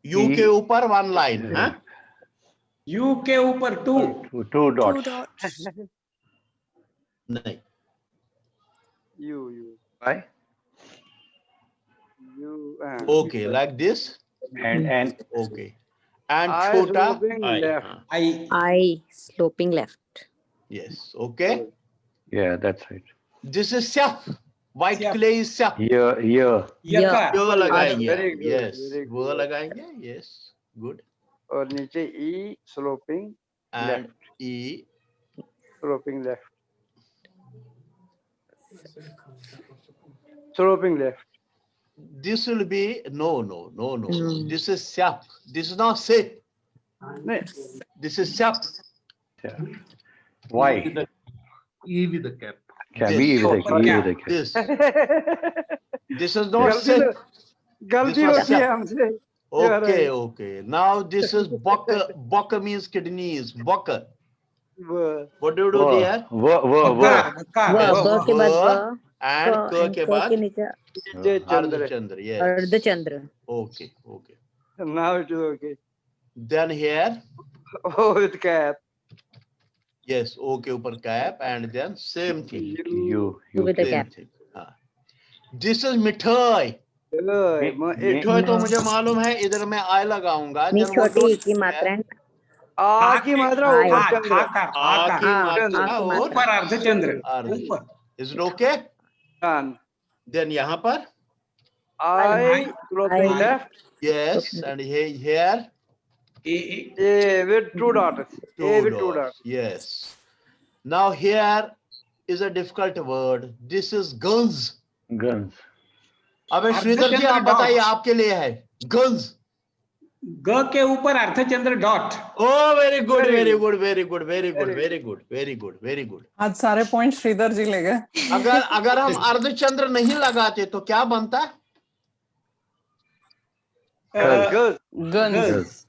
[SPEAKER 1] U के ऊपर 1 line. हाँ?
[SPEAKER 6] U के ऊपर 2.
[SPEAKER 4] 2
[SPEAKER 10] 2
[SPEAKER 4] dots.
[SPEAKER 10] dots.
[SPEAKER 1] नहीं.
[SPEAKER 3] U
[SPEAKER 4] Why?
[SPEAKER 3] U
[SPEAKER 1] Okay, like this.
[SPEAKER 4] And
[SPEAKER 1] Okay. And
[SPEAKER 3] I
[SPEAKER 1] छोटा
[SPEAKER 3] sloping
[SPEAKER 1] I.
[SPEAKER 3] left.
[SPEAKER 1] हाँ.
[SPEAKER 8] I sloping left.
[SPEAKER 1] Yes. Okay.
[SPEAKER 4] yeah, that's right.
[SPEAKER 1] This is sap. White
[SPEAKER 6] Sap.
[SPEAKER 1] clay is sap.
[SPEAKER 4] Here.
[SPEAKER 6] यकार.
[SPEAKER 1] वो लगाएंगे.
[SPEAKER 3] Very good,
[SPEAKER 1] Yes.
[SPEAKER 3] very
[SPEAKER 1] वो
[SPEAKER 3] good.
[SPEAKER 1] लगाएंगे. Yes. Good.
[SPEAKER 3] और नीचे E sloping
[SPEAKER 1] And E.
[SPEAKER 3] sloping left, sloping left.
[SPEAKER 1] This will be no. This is sap. This is not sap.
[SPEAKER 3] नहीं,
[SPEAKER 1] This is sap.
[SPEAKER 4] Yeah. Why?
[SPEAKER 9] E with the cap.
[SPEAKER 4] Can be
[SPEAKER 1] This.
[SPEAKER 4] with a cap.
[SPEAKER 1] This. This is not
[SPEAKER 3] गलती
[SPEAKER 1] sap.
[SPEAKER 3] गलती
[SPEAKER 1] This was
[SPEAKER 3] होती है
[SPEAKER 1] sap.
[SPEAKER 3] हमसे.
[SPEAKER 1] Okay. Okay. Now this is baka. Baka means kidneys. Baka.
[SPEAKER 3] वो
[SPEAKER 1] What do you do there?
[SPEAKER 6] वकार.
[SPEAKER 8] व के बाद व,
[SPEAKER 1] And
[SPEAKER 8] क
[SPEAKER 1] k के
[SPEAKER 8] के
[SPEAKER 1] बाद
[SPEAKER 3] नीचे चंद्र.
[SPEAKER 1] Ardhachandra. Yes.
[SPEAKER 8] अर्धचंद्र.
[SPEAKER 1] Okay. Okay.
[SPEAKER 3] Now it is okay.
[SPEAKER 1] Then here.
[SPEAKER 3] Oh, with cap.
[SPEAKER 1] Yes. O के ऊपर cap and then same thing.
[SPEAKER 4] You
[SPEAKER 8] with a
[SPEAKER 1] Same
[SPEAKER 8] cap.
[SPEAKER 1] thing. हाँ. This is मिठाई. मिठाई तो मुझे मालूम है. इधर मैं I लगाऊंगा.
[SPEAKER 8] नहीं,
[SPEAKER 1] Then what do
[SPEAKER 8] छोटी
[SPEAKER 1] I
[SPEAKER 8] ई की
[SPEAKER 1] do
[SPEAKER 8] मात्रा
[SPEAKER 1] here?
[SPEAKER 8] है.
[SPEAKER 3] आ की मात्रा
[SPEAKER 8] आय.
[SPEAKER 3] ऊपर
[SPEAKER 6] आकार.
[SPEAKER 3] चंद्र.
[SPEAKER 1] आ की मात्रा और
[SPEAKER 6] ऊपर अर्धचंद्र.
[SPEAKER 1] अर्ध.
[SPEAKER 6] ऊपर.
[SPEAKER 1] Is it okay?
[SPEAKER 3] Done.
[SPEAKER 1] Then यहाँ पर.
[SPEAKER 3] I sloping
[SPEAKER 8] I.
[SPEAKER 3] left.
[SPEAKER 1] Yes. And here.
[SPEAKER 6] A
[SPEAKER 3] A with 2 dots. A with 2
[SPEAKER 1] dots.
[SPEAKER 3] dots.
[SPEAKER 1] Yes. Now here is a difficult word. This is guns.
[SPEAKER 4] guns.
[SPEAKER 1] अबे श्रीधर जी आप बताइए आपके लिए है guns.
[SPEAKER 6] ग के ऊपर अर्धचंद्र dot.
[SPEAKER 1] Oh, very good, very good, very good, very good, very good, very good, very good.
[SPEAKER 5] आज सारे पॉइंट श्रीधर जी ले गए.
[SPEAKER 1] अगर हम अर्धचंद्र नहीं लगाते तो क्या बनता?
[SPEAKER 3] Good.
[SPEAKER 5] गन्स.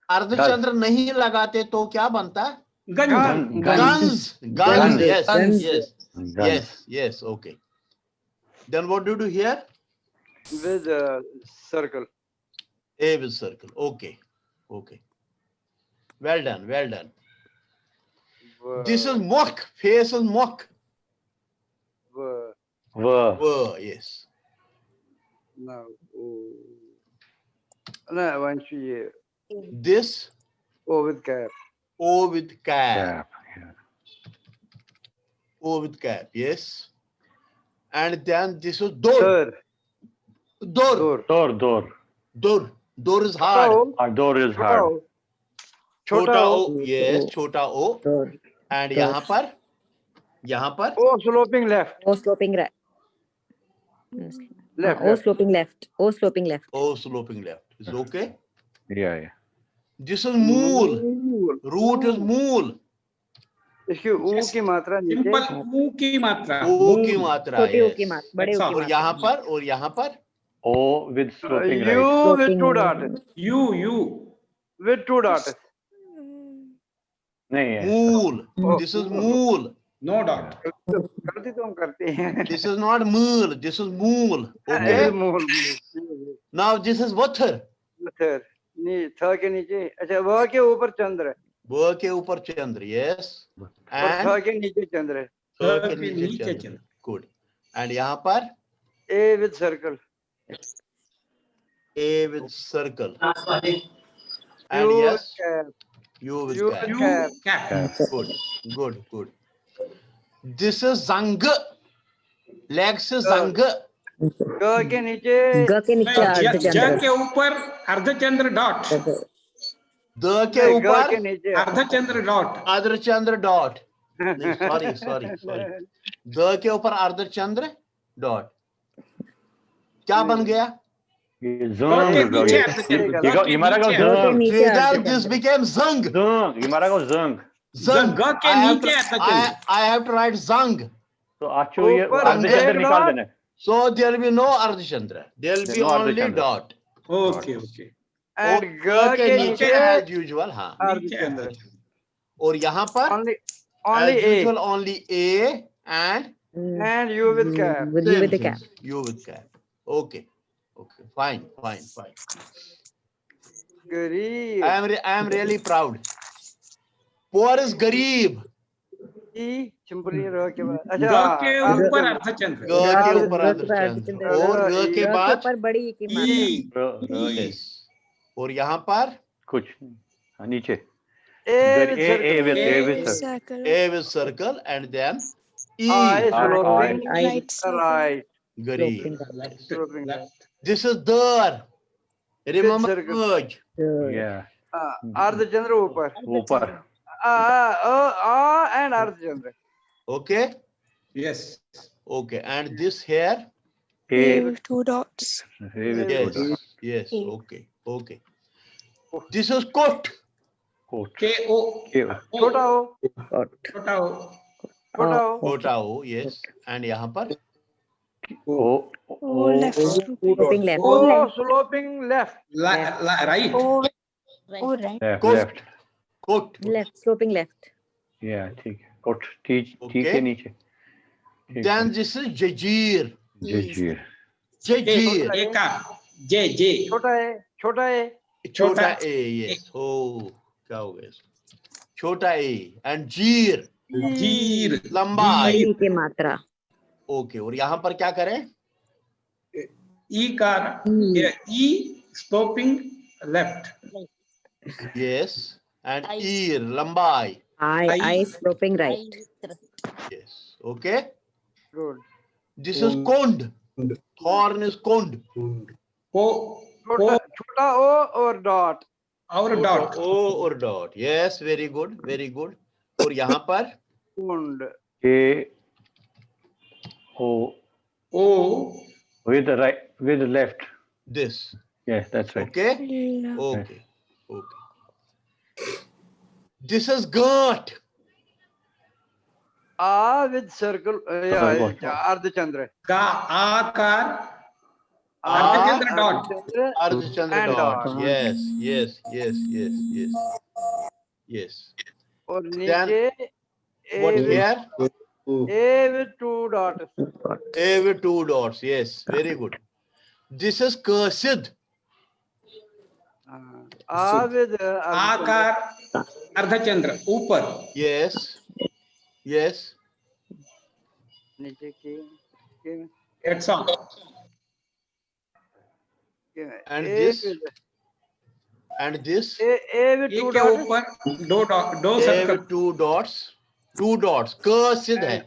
[SPEAKER 1] अर्धचंद्र नहीं लगाते तो क्या बनता?
[SPEAKER 6] गंज.
[SPEAKER 1] Guns.
[SPEAKER 4] Guns.
[SPEAKER 1] Yes,
[SPEAKER 5] Guns.
[SPEAKER 1] yes,
[SPEAKER 4] Guns.
[SPEAKER 1] yes, yes. Okay. Then what do you do here?
[SPEAKER 3] With circle.
[SPEAKER 1] A with circle. Okay, okay. Well done, well done. This is mock. Face is mock.
[SPEAKER 4] Were.
[SPEAKER 1] Yes.
[SPEAKER 3] Now, no, once you
[SPEAKER 1] This
[SPEAKER 3] O with cap.
[SPEAKER 1] O with cap.
[SPEAKER 4] Cap. Yeah.
[SPEAKER 1] O with cap. Yes. And then this is door.
[SPEAKER 3] Third.
[SPEAKER 1] Door.
[SPEAKER 3] Door.
[SPEAKER 4] Door.
[SPEAKER 1] Door is hard.
[SPEAKER 4] Our door is hard.
[SPEAKER 1] छोटा O. Yes. छोटा O.
[SPEAKER 8] Door.
[SPEAKER 1] And यहाँ पर
[SPEAKER 3] O sloping left.
[SPEAKER 8] O sloping right.
[SPEAKER 3] Left.
[SPEAKER 8] O sloping left. O sloping left.
[SPEAKER 1] O sloping left. Is okay.
[SPEAKER 4] Yeah.
[SPEAKER 1] This is mool. Root is mool.
[SPEAKER 3] इसकी U की मात्रा नीचे.
[SPEAKER 6] Simple ऊ की मात्रा.
[SPEAKER 1] O की मात्रा.
[SPEAKER 8] छोटी O
[SPEAKER 1] yes.
[SPEAKER 8] की मात्रा, बड़े O की
[SPEAKER 1] और
[SPEAKER 8] मात्रा.
[SPEAKER 1] यहाँ पर
[SPEAKER 4] O with sloping right.
[SPEAKER 3] U with
[SPEAKER 8] Sloping
[SPEAKER 3] 2 dots.
[SPEAKER 6] U.
[SPEAKER 3] With 2 dots.
[SPEAKER 4] नहीं है.
[SPEAKER 1] mool.
[SPEAKER 3] Oh.
[SPEAKER 1] This is mool.
[SPEAKER 6] No dot.
[SPEAKER 3] गलती तो हम करते हैं.
[SPEAKER 1] This is not mool. This is mool. Okay. Now this is water.
[SPEAKER 3] नहीं, थ के नीचे. अच्छा, व के ऊपर चंद्र है.
[SPEAKER 1] व के ऊपर चंद्र. Yes.
[SPEAKER 3] और
[SPEAKER 1] And
[SPEAKER 3] थ के नीचे चंद्र है.
[SPEAKER 1] थ के नीचे चंद्र. Good. And यहाँ पर
[SPEAKER 3] A with circle.
[SPEAKER 1] A with circle. And
[SPEAKER 3] U with
[SPEAKER 1] yes,
[SPEAKER 3] cap.
[SPEAKER 1] U with
[SPEAKER 3] U
[SPEAKER 1] cap.
[SPEAKER 3] with cap.
[SPEAKER 6] Cap.
[SPEAKER 1] Good. Good. Good. This is zang. Legs is zang.
[SPEAKER 3] ग के नीचे.
[SPEAKER 8] ग के नीचे
[SPEAKER 6] ज
[SPEAKER 8] अर्धचंद्र.
[SPEAKER 6] के ऊपर अर्धचंद्र डॉट.
[SPEAKER 1] द के
[SPEAKER 3] ग
[SPEAKER 1] ऊपर
[SPEAKER 3] के नीचे.
[SPEAKER 6] अर्धचंद्र डॉट.
[SPEAKER 1] अर्धचंद्र डॉट. सॉरी. द के ऊपर अर्धचंद्र डॉट. क्या बन गया?
[SPEAKER 6] ग के नीचे अर्धचंद्र.
[SPEAKER 1] Then this became zang. Zang.
[SPEAKER 6] ग के नीचे अर्धचंद्र.
[SPEAKER 1] I have to write zang.
[SPEAKER 4] तो आचो ये
[SPEAKER 3] ऊपर
[SPEAKER 4] अर्धचंद्र निकाल देना.
[SPEAKER 1] So there will be no ardhachandra. There will be
[SPEAKER 4] No
[SPEAKER 1] only
[SPEAKER 4] ardhachandra.
[SPEAKER 1] dot.
[SPEAKER 6] Okay, okay.
[SPEAKER 3] And ग के नीचे
[SPEAKER 1] as usual. हाँ.
[SPEAKER 3] अर्धचंद्र.
[SPEAKER 1] और यहाँ पर
[SPEAKER 3] Only
[SPEAKER 1] as
[SPEAKER 3] A.
[SPEAKER 1] usual only A and
[SPEAKER 3] And U with cap.
[SPEAKER 8] With you with the cap.
[SPEAKER 1] U with cap. Okay. Fine.
[SPEAKER 3] गरीब.
[SPEAKER 1] I am really proud. Poor is Garib.
[SPEAKER 3] ई चिंपली र के बाद.
[SPEAKER 6] ग
[SPEAKER 3] अच्छा.
[SPEAKER 6] के ऊपर अर्धचंद्र.
[SPEAKER 1] ग के ऊपर अर्धचंद्र. और ग के बाद
[SPEAKER 8] पर बड़ी की मात्रा.
[SPEAKER 1] yes. और यहाँ पर
[SPEAKER 4] कुछ नीचे.
[SPEAKER 3] A with
[SPEAKER 4] A with
[SPEAKER 3] circle.
[SPEAKER 10] Circle.
[SPEAKER 1] A with circle and then E.
[SPEAKER 3] I sloping
[SPEAKER 10] Right side.
[SPEAKER 3] right.
[SPEAKER 1] Garib.
[SPEAKER 3] Sloping left.
[SPEAKER 1] This is dar. Remember
[SPEAKER 3] circle.
[SPEAKER 1] merge.
[SPEAKER 4] Yeah.
[SPEAKER 3] अर्धचंद्र ऊपर.
[SPEAKER 4] ऊपर.
[SPEAKER 3] and अर्धचंद्र.
[SPEAKER 1] Okay.
[SPEAKER 6] Yes.
[SPEAKER 1] Okay. And this here.
[SPEAKER 10] A
[SPEAKER 4] A
[SPEAKER 10] with 2 dots.
[SPEAKER 4] with
[SPEAKER 1] Yes. Yes. Okay. This is coat.
[SPEAKER 6] K O.
[SPEAKER 3] छोटा O.
[SPEAKER 6] छोटा O.
[SPEAKER 3] छोटा O.
[SPEAKER 1] Kota O. Yes. And यहाँ पर
[SPEAKER 4] O
[SPEAKER 10] Left.
[SPEAKER 8] Sloping left.
[SPEAKER 3] O sloping left.
[SPEAKER 6] Right.
[SPEAKER 10] Oh, right.
[SPEAKER 4] left.
[SPEAKER 1] coat.
[SPEAKER 8] Left. Sloping left.
[SPEAKER 4] Yeah, ठीक है. Coat ठीक
[SPEAKER 1] Okay.
[SPEAKER 4] के नीचे.
[SPEAKER 1] Then this is jajir.
[SPEAKER 4] जजीर.
[SPEAKER 1] Jajir.
[SPEAKER 6] A का J.
[SPEAKER 3] छोटा है.
[SPEAKER 1] छोटा A. Yes. Oh, क्या हो गया? छोटा A and जीर.
[SPEAKER 6] जीर.
[SPEAKER 1] लंबा.
[SPEAKER 8] ई की मात्रा.
[SPEAKER 1] Okay. और यहाँ पर क्या करें?
[SPEAKER 6] E का E sloping left.
[SPEAKER 1] Yes. And ear. लंबाई.
[SPEAKER 8] I sloping right.
[SPEAKER 1] Yes. Okay.
[SPEAKER 3] Good.
[SPEAKER 1] This is kond. Thorn is kond.
[SPEAKER 3] छोटा O और dot.
[SPEAKER 6] और dot.
[SPEAKER 1] O or dot. Yes. Very good. और यहाँ पर
[SPEAKER 3] Kund.
[SPEAKER 4] A O with the right, with the left.
[SPEAKER 1] this.
[SPEAKER 4] Yes, that's right.
[SPEAKER 1] Okay.
[SPEAKER 10] Left.
[SPEAKER 1] Okay. This is girt.
[SPEAKER 3] A with circle. अर्धचंद्र.
[SPEAKER 6] का आकार अर्धचंद्र dot.
[SPEAKER 1] Ardhachandra
[SPEAKER 3] And
[SPEAKER 1] dot.
[SPEAKER 3] dot.
[SPEAKER 1] Yes.
[SPEAKER 3] और
[SPEAKER 1] Then
[SPEAKER 3] नीचे
[SPEAKER 1] What
[SPEAKER 3] A with
[SPEAKER 1] here?
[SPEAKER 3] A with 2 dots.
[SPEAKER 1] A with 2 dots. Yes. Very good. This is cursed.
[SPEAKER 3] A with
[SPEAKER 6] आकार अर्धचंद्र ऊपर.
[SPEAKER 1] Yes.
[SPEAKER 3] नीचे की.
[SPEAKER 6] That's all.
[SPEAKER 1] And
[SPEAKER 3] A
[SPEAKER 1] this?
[SPEAKER 3] with
[SPEAKER 1] And this.
[SPEAKER 3] A with
[SPEAKER 6] A
[SPEAKER 3] 2
[SPEAKER 6] के
[SPEAKER 3] dots.
[SPEAKER 6] ऊपर दो
[SPEAKER 1] A
[SPEAKER 6] circle.
[SPEAKER 1] with 2 dots. 2 dots. Cursed है.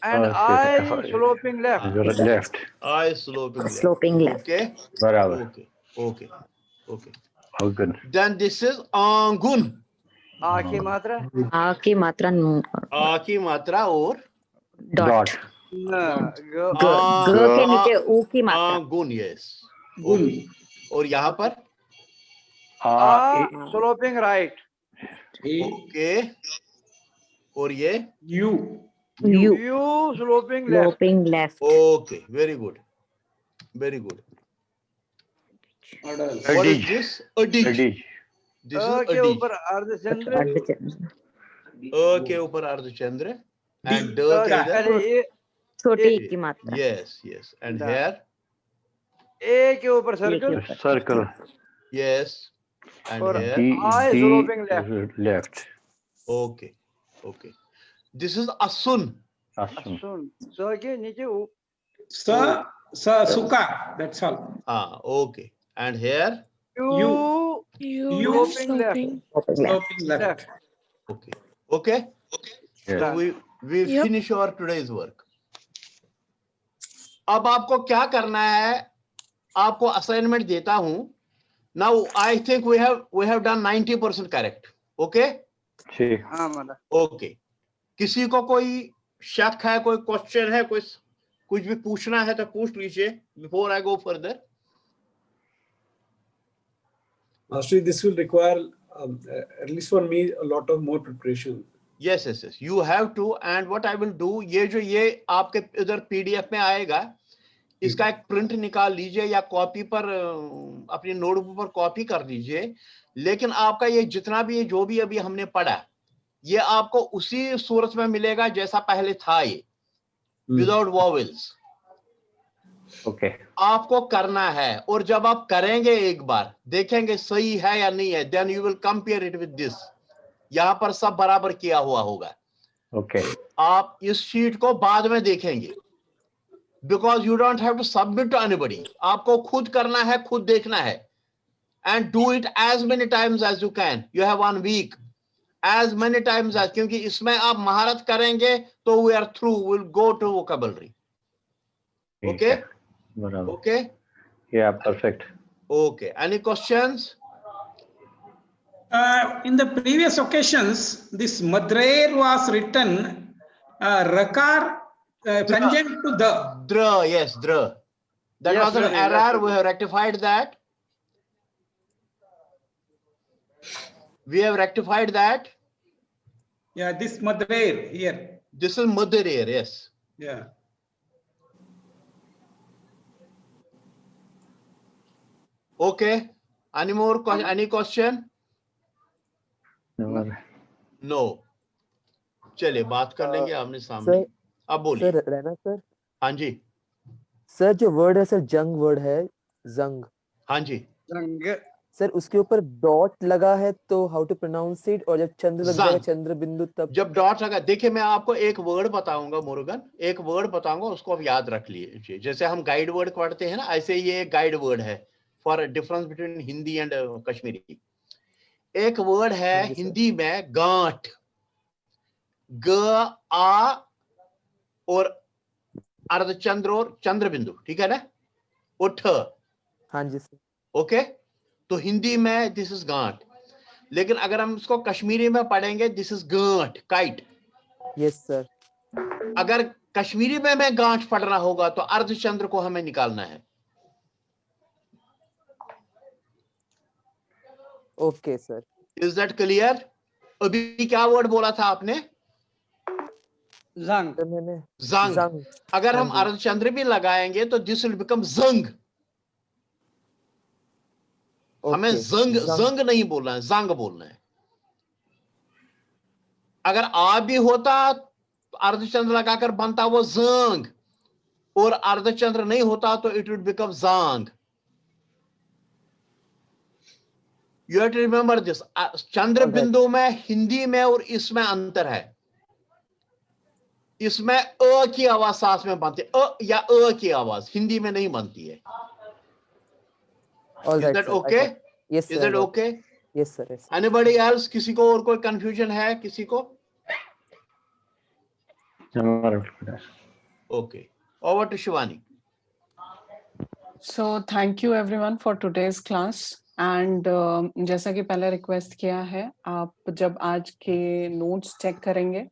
[SPEAKER 3] And I sloping left.
[SPEAKER 4] Left.
[SPEAKER 1] I sloping left.
[SPEAKER 8] Sloping left.
[SPEAKER 1] Okay.
[SPEAKER 4] बराबर.
[SPEAKER 1] Okay.
[SPEAKER 4] Oh, good.
[SPEAKER 1] Then this is angun.
[SPEAKER 3] A की मात्रा.
[SPEAKER 8] आ की मात्रा
[SPEAKER 1] आ की मात्रा और
[SPEAKER 8] dot.
[SPEAKER 3] G.
[SPEAKER 8] ग के नीचे ऊ की मात्रा.
[SPEAKER 1] angun. Yes.
[SPEAKER 6] गुण.
[SPEAKER 1] और यहाँ पर
[SPEAKER 3] A sloping right.
[SPEAKER 1] okay. और ये
[SPEAKER 3] U.
[SPEAKER 8] U.
[SPEAKER 3] U sloping left.
[SPEAKER 8] Sloping left.
[SPEAKER 1] okay. Very good. What is this? Adig.
[SPEAKER 4] Ready.
[SPEAKER 1] This
[SPEAKER 3] A
[SPEAKER 1] is
[SPEAKER 3] के
[SPEAKER 1] adig.
[SPEAKER 3] ऊपर अर्धचंद्र.
[SPEAKER 8] अर्धचंद्र.
[SPEAKER 1] A के ऊपर अर्धचंद्र. And
[SPEAKER 3] तो
[SPEAKER 1] क्या इधर?
[SPEAKER 3] पहले ये
[SPEAKER 8] छोटे ई की मात्रा।
[SPEAKER 1] Yes, yes. And
[SPEAKER 3] Da.
[SPEAKER 1] here?
[SPEAKER 3] ए के ऊपर सर्कल
[SPEAKER 4] Circle.
[SPEAKER 1] Yes. And
[SPEAKER 3] और
[SPEAKER 1] here?
[SPEAKER 4] D,
[SPEAKER 3] I
[SPEAKER 4] D
[SPEAKER 3] sloping left.
[SPEAKER 4] is left.
[SPEAKER 1] Okay. Okay. This is asun.
[SPEAKER 4] Asun.
[SPEAKER 3] सुन सो के नीचे
[SPEAKER 6] Sa, suka. That's all.
[SPEAKER 1] Ah, okay. And here?
[SPEAKER 3] You
[SPEAKER 10] You
[SPEAKER 3] sloping left.
[SPEAKER 10] sloping.
[SPEAKER 6] Sloping left.
[SPEAKER 3] Left.
[SPEAKER 1] Okay. Okay.
[SPEAKER 4] Yes.
[SPEAKER 1] So we
[SPEAKER 10] Yep.
[SPEAKER 1] finish our today's work. अब आपको क्या करना है? आपको assignment देता हूं. Now I think we have done 90% correct. Okay?
[SPEAKER 4] ठीक.
[SPEAKER 3] हाँ मतलब
[SPEAKER 1] Okay. किसी को कोई शक है, कोई क्वेश्चन है, कुछ भी पूछना है तो पूछ लीजिए before I go further.
[SPEAKER 2] Master, this will require, at least for me, a lot of more preparation.
[SPEAKER 1] Yes. You have to, and what I will do, ये आपके इधर PDF में आएगा, इसका एक प्रिंट निकाल लीजिए या कॉपी पर अपनी नोटबुक पर कॉपी कर लीजिए. लेकिन आपका ये जितना भी जो भी अभी हमने पढ़ा, ये आपको उसी सूरत में मिलेगा जैसा पहले था, ये विदाउट वॉवेल्स.
[SPEAKER 4] Okay.
[SPEAKER 1] आपको करना है, और जब आप करेंगे एक बार देखेंगे सही है या नहीं है, then you will compare it with this. यहां पर सब बराबर किया हुआ होगा.
[SPEAKER 4] Okay.
[SPEAKER 1] आप इस शीट को बाद में देखेंगे, because you don't have to submit to anybody. आपको खुद करना है, खुद देखना है, and do it as many times as you can. You have 1 week, as many times as, क्योंकि इसमें आप महारत करेंगे तो we are through, will go to vocabulary. Okay?
[SPEAKER 4] बराबर.
[SPEAKER 1] Okay?
[SPEAKER 4] Yeah, perfect.
[SPEAKER 1] Okay. Any questions?
[SPEAKER 6] In the previous occasions, this Madrair was written rakar conjunct to the.
[SPEAKER 1] Dra, yes, dra. That
[SPEAKER 3] Yes,
[SPEAKER 1] was an
[SPEAKER 3] sir,
[SPEAKER 1] error.
[SPEAKER 3] yes,
[SPEAKER 1] We have rectified that. We have rectified that.
[SPEAKER 6] Yeah, this Madrair here.
[SPEAKER 1] This is Madrair, yes.
[SPEAKER 6] Yeah.
[SPEAKER 1] Okay. Any more question? Any question?
[SPEAKER 4] बराबर.
[SPEAKER 1] No. चलिए बात कर लेंगे आमने सामने.
[SPEAKER 11] Sir
[SPEAKER 1] अब बोलिए.
[SPEAKER 11] Sir रहना सर
[SPEAKER 1] हाँ जी.
[SPEAKER 11] सर जो वर्ड है सर जंग वर्ड है जंग
[SPEAKER 1] हाँ जी.
[SPEAKER 3] जंग
[SPEAKER 11] सर उसके ऊपर डॉट लगा है तो हाउ टू प्रोनाउंस इट और जब चंद्र लग जाएगा
[SPEAKER 1] जंग.
[SPEAKER 11] चंद्र बिंदु तब
[SPEAKER 1] जब डॉट लगा, देखिए मैं आपको एक वर्ड बताऊंगा मुरुगन, एक वर्ड बताऊंगा, उसको आप याद रख लीजिए. जैसे हम गाइड वर्ड पढ़ते हैं ना, ऐसे ये एक गाइड वर्ड है for difference between Hindi and Kashmiri. एक वर्ड है
[SPEAKER 11] हाँ जी, सर.
[SPEAKER 1] हिंदी में गांठ, ग आ और अर्धचंद्र और चंद्र बिंदु, ठीक है ना, उठ.
[SPEAKER 11] हाँ जी सर.
[SPEAKER 1] ओके, तो हिंदी में दिस इज गांठ, लेकिन अगर हम इसको कश्मीरी में पढ़ेंगे दिस इज गांठ, काइट.
[SPEAKER 11] Yes sir.
[SPEAKER 1] अगर कश्मीरी में हमें गांठ पढ़ना होगा तो अर्धचंद्र को हमें निकालना है.
[SPEAKER 11] Okay sir.
[SPEAKER 1] Is that clear? अभी क्या वर्ड बोला था आपने?
[SPEAKER 3] जंग
[SPEAKER 11] सर मैंने
[SPEAKER 1] जंग.
[SPEAKER 11] जंग.
[SPEAKER 1] अगर हम
[SPEAKER 11] हाँ जी.
[SPEAKER 1] अर्धचंद्र भी लगाएंगे तो दिस विल बिकम जंग. हमें
[SPEAKER 11] ओके
[SPEAKER 1] जंग जंग नहीं बोलना है, जंग बोलना है. अगर आ भी होता तो अर्धचंद्र लगाकर बनता वो जंग, और अर्धचंद्र नहीं होता तो इट वुड बिकम जांग. You have to remember this. चंद्र बिंदु में हिंदी में और इसमें अंतर है. इसमें अ की आवाज साथ में बनती है, अ या अ की आवाज हिंदी में नहीं बनती है.
[SPEAKER 11] All
[SPEAKER 1] Is
[SPEAKER 11] right
[SPEAKER 1] that
[SPEAKER 11] sir.
[SPEAKER 1] okay?
[SPEAKER 11] Yes
[SPEAKER 1] Is
[SPEAKER 11] sir.
[SPEAKER 1] that okay?
[SPEAKER 11] Yes sir. Yes.
[SPEAKER 1] Anybody else? किसी को और कोई कंफ्यूजन है किसी को?
[SPEAKER 4] बराबर.
[SPEAKER 1] Okay. Over to Shivani.
[SPEAKER 5] So thank you everyone for today's class. And जैसा कि पहले रिक्वेस्ट किया है, आप जब आज के नोट्स चेक करेंगे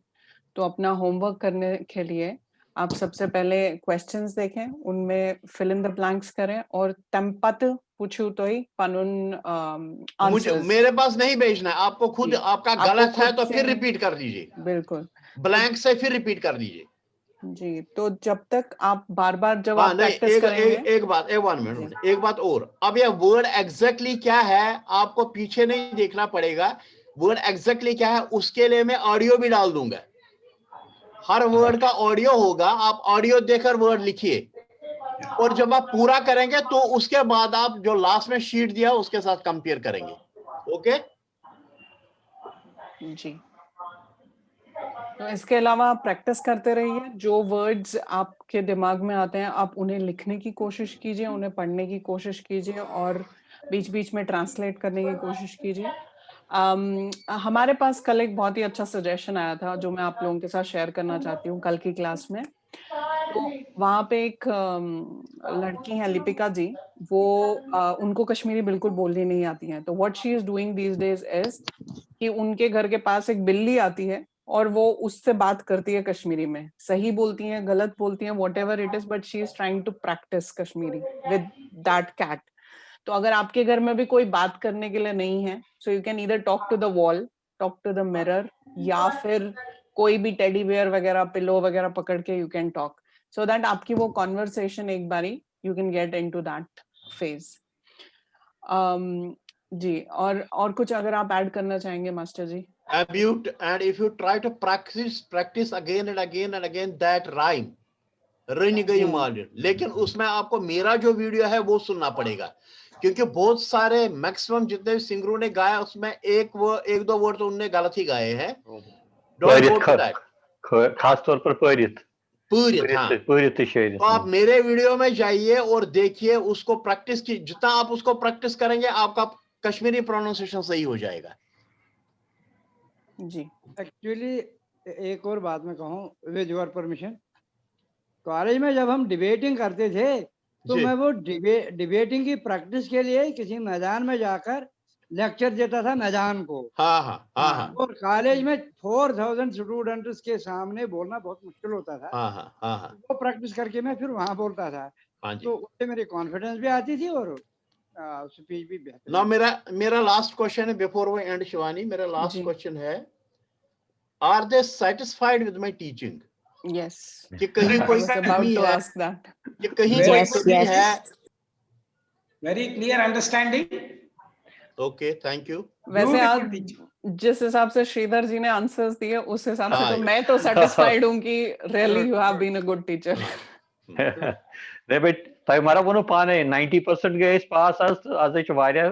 [SPEAKER 5] तो अपना होमवर्क करने के लिए आप सबसे पहले क्वेश्चंस देखें, उनमें फिल इन द ब्लैंक्स करें और तंपत पूछू तो ही पनुन
[SPEAKER 1] मुझे
[SPEAKER 5] आंसर्स.
[SPEAKER 1] मेरे पास नहीं भेजना है, आपको खुद.
[SPEAKER 5] जी.
[SPEAKER 1] आपका
[SPEAKER 5] आपको
[SPEAKER 1] गलत है
[SPEAKER 5] खुद
[SPEAKER 1] तो
[SPEAKER 5] से-
[SPEAKER 1] फिर रिपीट कर दीजिए,
[SPEAKER 5] बिल्कुल
[SPEAKER 1] ब्लैंक से फिर रिपीट कर दीजिए.
[SPEAKER 5] जी. तो जब तक आप बार बार जब
[SPEAKER 1] हाँ
[SPEAKER 5] आप
[SPEAKER 1] नहीं,
[SPEAKER 5] प्रैक्टिस करेंगे.
[SPEAKER 1] एक बात, एक 1 मिनट, एक बात और. अब यह वर्ड एग्जैक्टली क्या है आपको पीछे नहीं देखना पड़ेगा. वर्ड एग्जैक्टली क्या है उसके लिए मैं ऑडियो भी डाल दूंगा. हर वर्ड का ऑडियो होगा, आप ऑडियो देकर वर्ड लिखिए, और जब आप पूरा करेंगे तो उसके बाद आप जो लास्ट में शीट दिया उसके साथ कंपेयर करेंगे। ओके
[SPEAKER 5] जी। तो इसके अलावा आप प्रैक्टिस करते रहिए, जो वर्ड्स आपके दिमाग में आते हैं आप उन्हें लिखने की कोशिश कीजिए, उन्हें पढ़ने की कोशिश कीजिए और बीच बीच में ट्रांसलेट करने की कोशिश कीजिए। हमारे पास कल एक बहुत ही अच्छा सजेशन आया था जो मैं आप लोगों के साथ शेयर करना चाहती हूँ कल की क्लास में। तो वहां पे एक लड़की है लिपिका जी, वो उनको कश्मीरी बिल्कुल बोलनी नहीं आती है। तो what she is doing these days is कि उनके घर के पास एक बिल्ली आती है और वो उससे बात करती है कश्मीरी में, सही बोलती है गलत बोलती है whatever it is, but she is trying to practice Kashmiri with that cat. तो अगर आपके घर में भी कोई बात करने के लिए नहीं है, so you can either talk to the wall, talk to the mirror, या फिर कोई भी टेडी बियर वगैरह पिलो वगैरह पकड़ के you can talk, so that आपकी वो कॉन्वर्सेशन एक बारी you can get into that phase. जी, और कुछ अगर आप ऐड करना चाहेंगे master ji?
[SPEAKER 1] And if you try to practice again and again and again that rhyme, run गई मार्जिन, लेकिन उसमें आपको मेरा जो वीडियो है वो सुनना पड़ेगा, क्योंकि बहुत सारे मैक्सिमम जितने सिंगरों ने गाया उसमें एक दो वर्ड तो उन्होंने गलत ही गाए हैं।
[SPEAKER 4] खास तौर पर पौरित।
[SPEAKER 1] हाँ। तो आप मेरे वीडियो में जाइए और देखिए उसको, प्रैक्टिस की, जितना आप उसको प्रैक्टिस करेंगे आपका कश्मीरी प्रोनाउंसिएशन सही हो जाएगा।
[SPEAKER 3] जी एक्चुअली एक और बात मैं कहूँ विद योर परमिशन, कॉलेज में जब हम डिबेटिंग करते थे तो मैं वो डिबेटिंग की प्रैक्टिस के लिए किसी मैदान में जाकर लेक्चर देता था मैदान को।
[SPEAKER 1] हाँ।
[SPEAKER 3] और कॉलेज में 4000 स्टूडेंट्स के सामने बोलना बहुत मुश्किल होता था।
[SPEAKER 1] हाँ।
[SPEAKER 3] वो प्रैक्टिस करके मैं फिर वहां बोलता था, तो उससे मेरी कॉन्फिडेंस भी आती थी और स्पीच भी बेहतर।
[SPEAKER 1] ना मेरा लास्ट क्वेश्चन है बिफोर वी एंड शिवानी, मेरा लास्ट क्वेश्चन है, are they satisfied with my teaching?
[SPEAKER 5] Yes,
[SPEAKER 1] कि कहीं कोई कमी है, कि कहीं कोई कमी है?
[SPEAKER 6] Very clear understanding.
[SPEAKER 1] Okay, thank you.
[SPEAKER 5] वैसे आप जिस हिसाब से श्रीधर जी ने आंसर्स दिए उस हिसाब से तो मैं तो सेटिस्फाइड हूं कि really you have been a good teacher.
[SPEAKER 4] नहीं बट ताई मारा बोनो पाने 90% गए इस पास आज एक वारिया।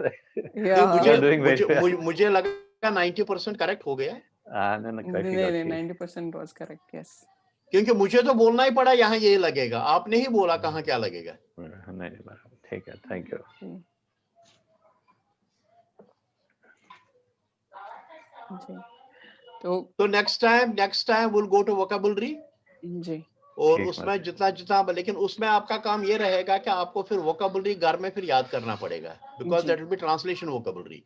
[SPEAKER 1] मुझे लगा 90% करेक्ट हो गया।
[SPEAKER 5] नहीं 90% वाज करेक्ट, यस।
[SPEAKER 1] क्योंकि मुझे तो बोलना ही पड़ा, यहाँ ये लगेगा, आपने ही बोला कहाँ क्या लगेगा।
[SPEAKER 4] नहीं ठीक है, थैंक यू।
[SPEAKER 1] तो next time will go to vocabulary
[SPEAKER 5] जी,
[SPEAKER 1] और उसमें जितना लेकिन उसमें आपका काम ये रहेगा कि आपको फिर वोकैबुलरी घर में फिर याद करना पड़ेगा, because that will be translation vocabulary.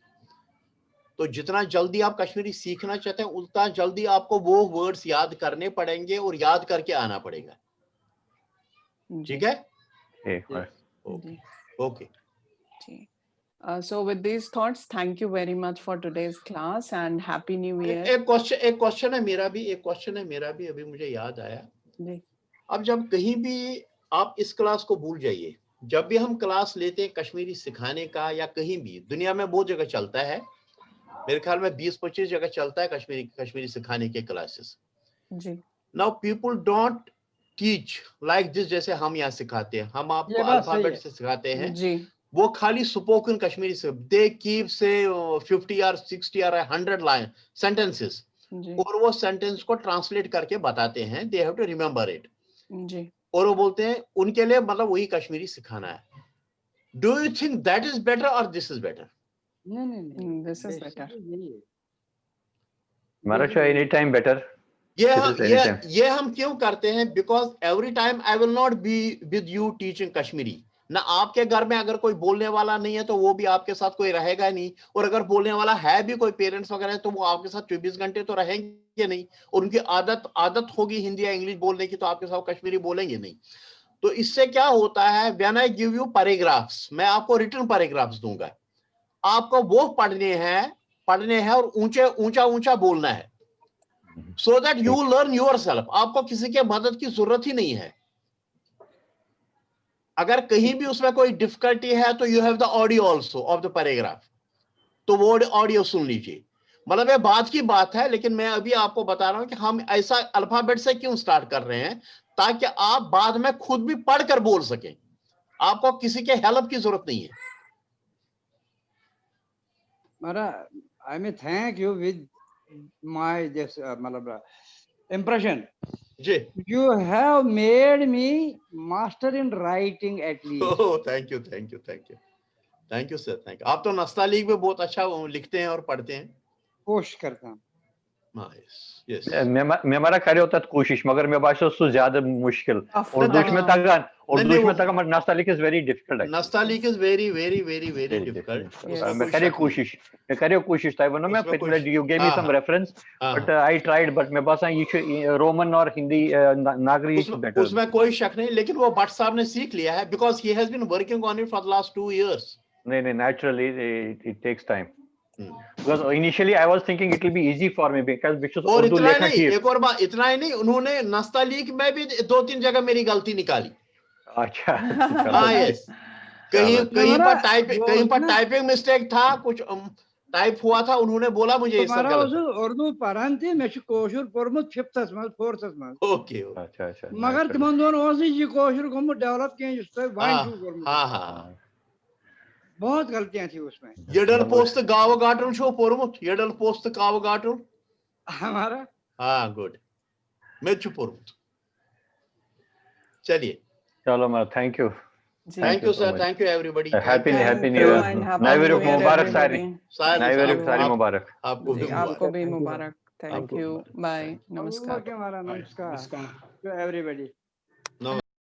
[SPEAKER 1] तो जितना जल्दी आप कश्मीरी सीखना चाहते हैं उतना जल्दी आपको वो वर्ड्स याद करने पड़ेंगे और याद करके आना पड़ेगा। ठीक है? Okay.
[SPEAKER 5] So with these thoughts, thank you very much for today's class and happy new year.
[SPEAKER 1] एक क्वेश्चन है मेरा भी अभी मुझे याद आया जी। अब जब कहीं भी आप इस क्लास को भूल जाइए, जब भी हम क्लास लेते हैं कश्मीरी सिखाने का या कहीं भी दुनिया में बहुत जगह चलता है, मेरे ख्याल में 20-25 जगह चलता है कश्मीरी सिखाने के क्लासेस जी। Now people don't teach like this, जैसे हम यहाँ सिखाते हैं, हम आपको अल्फाबेट से सिखाते हैं जी। वो खाली स्पोकन कश्मीरी से, दे कीप से 50 or 60 or 100 लाइन सेंटेंसेस, और वो सेंटेंस को ट्रांसलेट करके बताते हैं, they have to remember it जी। और वो बोलते हैं उनके लिए मतलब वही कश्मीरी सिखाना है। Do you think that is better और दिस इज बेटर?
[SPEAKER 3] नहीं,
[SPEAKER 5] दिस इज बेटर।
[SPEAKER 4] हमारा शो एनी टाइम बेटर।
[SPEAKER 1] ये हम क्यों करते हैं? Because every time I will not be with you teaching Kashmiri. ना आपके घर में अगर कोई बोलने वाला नहीं है तो वो भी आपके साथ कोई रहेगा नहीं, और अगर बोलने वाला है भी कोई पेरेंट्स वगैरह तो वो आपके साथ 24 घंटे तो रहेंगे नहीं, और उनकी आदत होगी हिंदी या इंग्लिश बोलने की, तो आपके साथ कश्मीरी बोलेंगे नहीं। तो इससे क्या होता है, when I give you paragraphs, मैं आपको रिटन पैराग्राफ्स दूंगा, आपको वो पढ़ने हैं और ऊंचा बोलना है, so that you learn yourself. आपको किसी के मदद की जरूरत ही नहीं है। अगर कहीं भी उसमें कोई डिफिकल्टी है तो you have the audio also of the paragraph, तो वो ऑडियो सुन लीजिए। मतलब ये बात की बात है, लेकिन मैं अभी आपको बता रहा हूं कि हम ऐसा अल्फाबेट से क्यों स्टार्ट कर रहे हैं, ताकि आप बाद में खुद भी पढ़कर बोल सकें, आपको किसी के हेल्प की जरूरत नहीं है।
[SPEAKER 3] I may thank you with my just मतलब impression.
[SPEAKER 1] Ji.
[SPEAKER 3] You have made me master in writing at least.
[SPEAKER 1] Oh, thank you sir, thank you. आप तो नस्तालीग में बहुत अच्छा लिखते हैं और पढ़ते हैं।
[SPEAKER 3] कोशिश करता हूँ।
[SPEAKER 1] Yes.
[SPEAKER 4] मैं हमारा करे होता है कोशिश, मगर मैं बात उससे ज्यादा मुश्किल। उर्दू में तक नस्तालीग is very difficult.
[SPEAKER 1] नस्तालीग is very difficult.
[SPEAKER 4] मैं करे कोशिश था, वरना मैं particularly you gave me some reference, but I tried, but मैं बस ये रोमन और हिंदी नागरी better.
[SPEAKER 1] उसमें कोई शक नहीं, लेकिन वो भट्ट साहब ने सीख लिया है, because he has been working on it for the last 2 years.
[SPEAKER 4] नहीं, naturally it takes time. Because initially I was thinking it will be easy for me because
[SPEAKER 1] और इतना नहीं, एक और बात, इतना ही नहीं, उन्होंने नस्तालीग में भी 2-3 जगह मेरी गलती निकाली।
[SPEAKER 4] अच्छा।
[SPEAKER 1] हाँ, यस। कहीं पर टाइपिंग मिस्टेक था, कुछ टाइप हुआ था, उन्होंने बोला मुझे ये सब गलत है।
[SPEAKER 3] उर्दू पढ़न थी, मैं कोशिश पढ़मुत 5th में 4th में।
[SPEAKER 1] ओके।
[SPEAKER 4] अच्छा।
[SPEAKER 3] मगर तुमन दोन ओसी जी कोशिश को डेवलप किए, जिस पे 1-2 करमुत।
[SPEAKER 1] हाँ।
[SPEAKER 3] बहुत गलतियां थी उसमें।
[SPEAKER 1] यडल पोस्ट गावगाटन शो पोरमुत, यडल पोस्ट गावगाटन
[SPEAKER 3] हमारा।
[SPEAKER 1] हाँ, गुड। मैं चुप पोरमुत। चलिए।
[SPEAKER 4] चलो मैं thank you
[SPEAKER 1] sir, thank you everybody.
[SPEAKER 4] Happy new year, नववर्ष मुबारक सारी मुबारक।
[SPEAKER 5] आपको भी मुबारक। थैंक यू, बाय, नमस्कार।
[SPEAKER 3] नमस्कार टू एवरीबॉडी।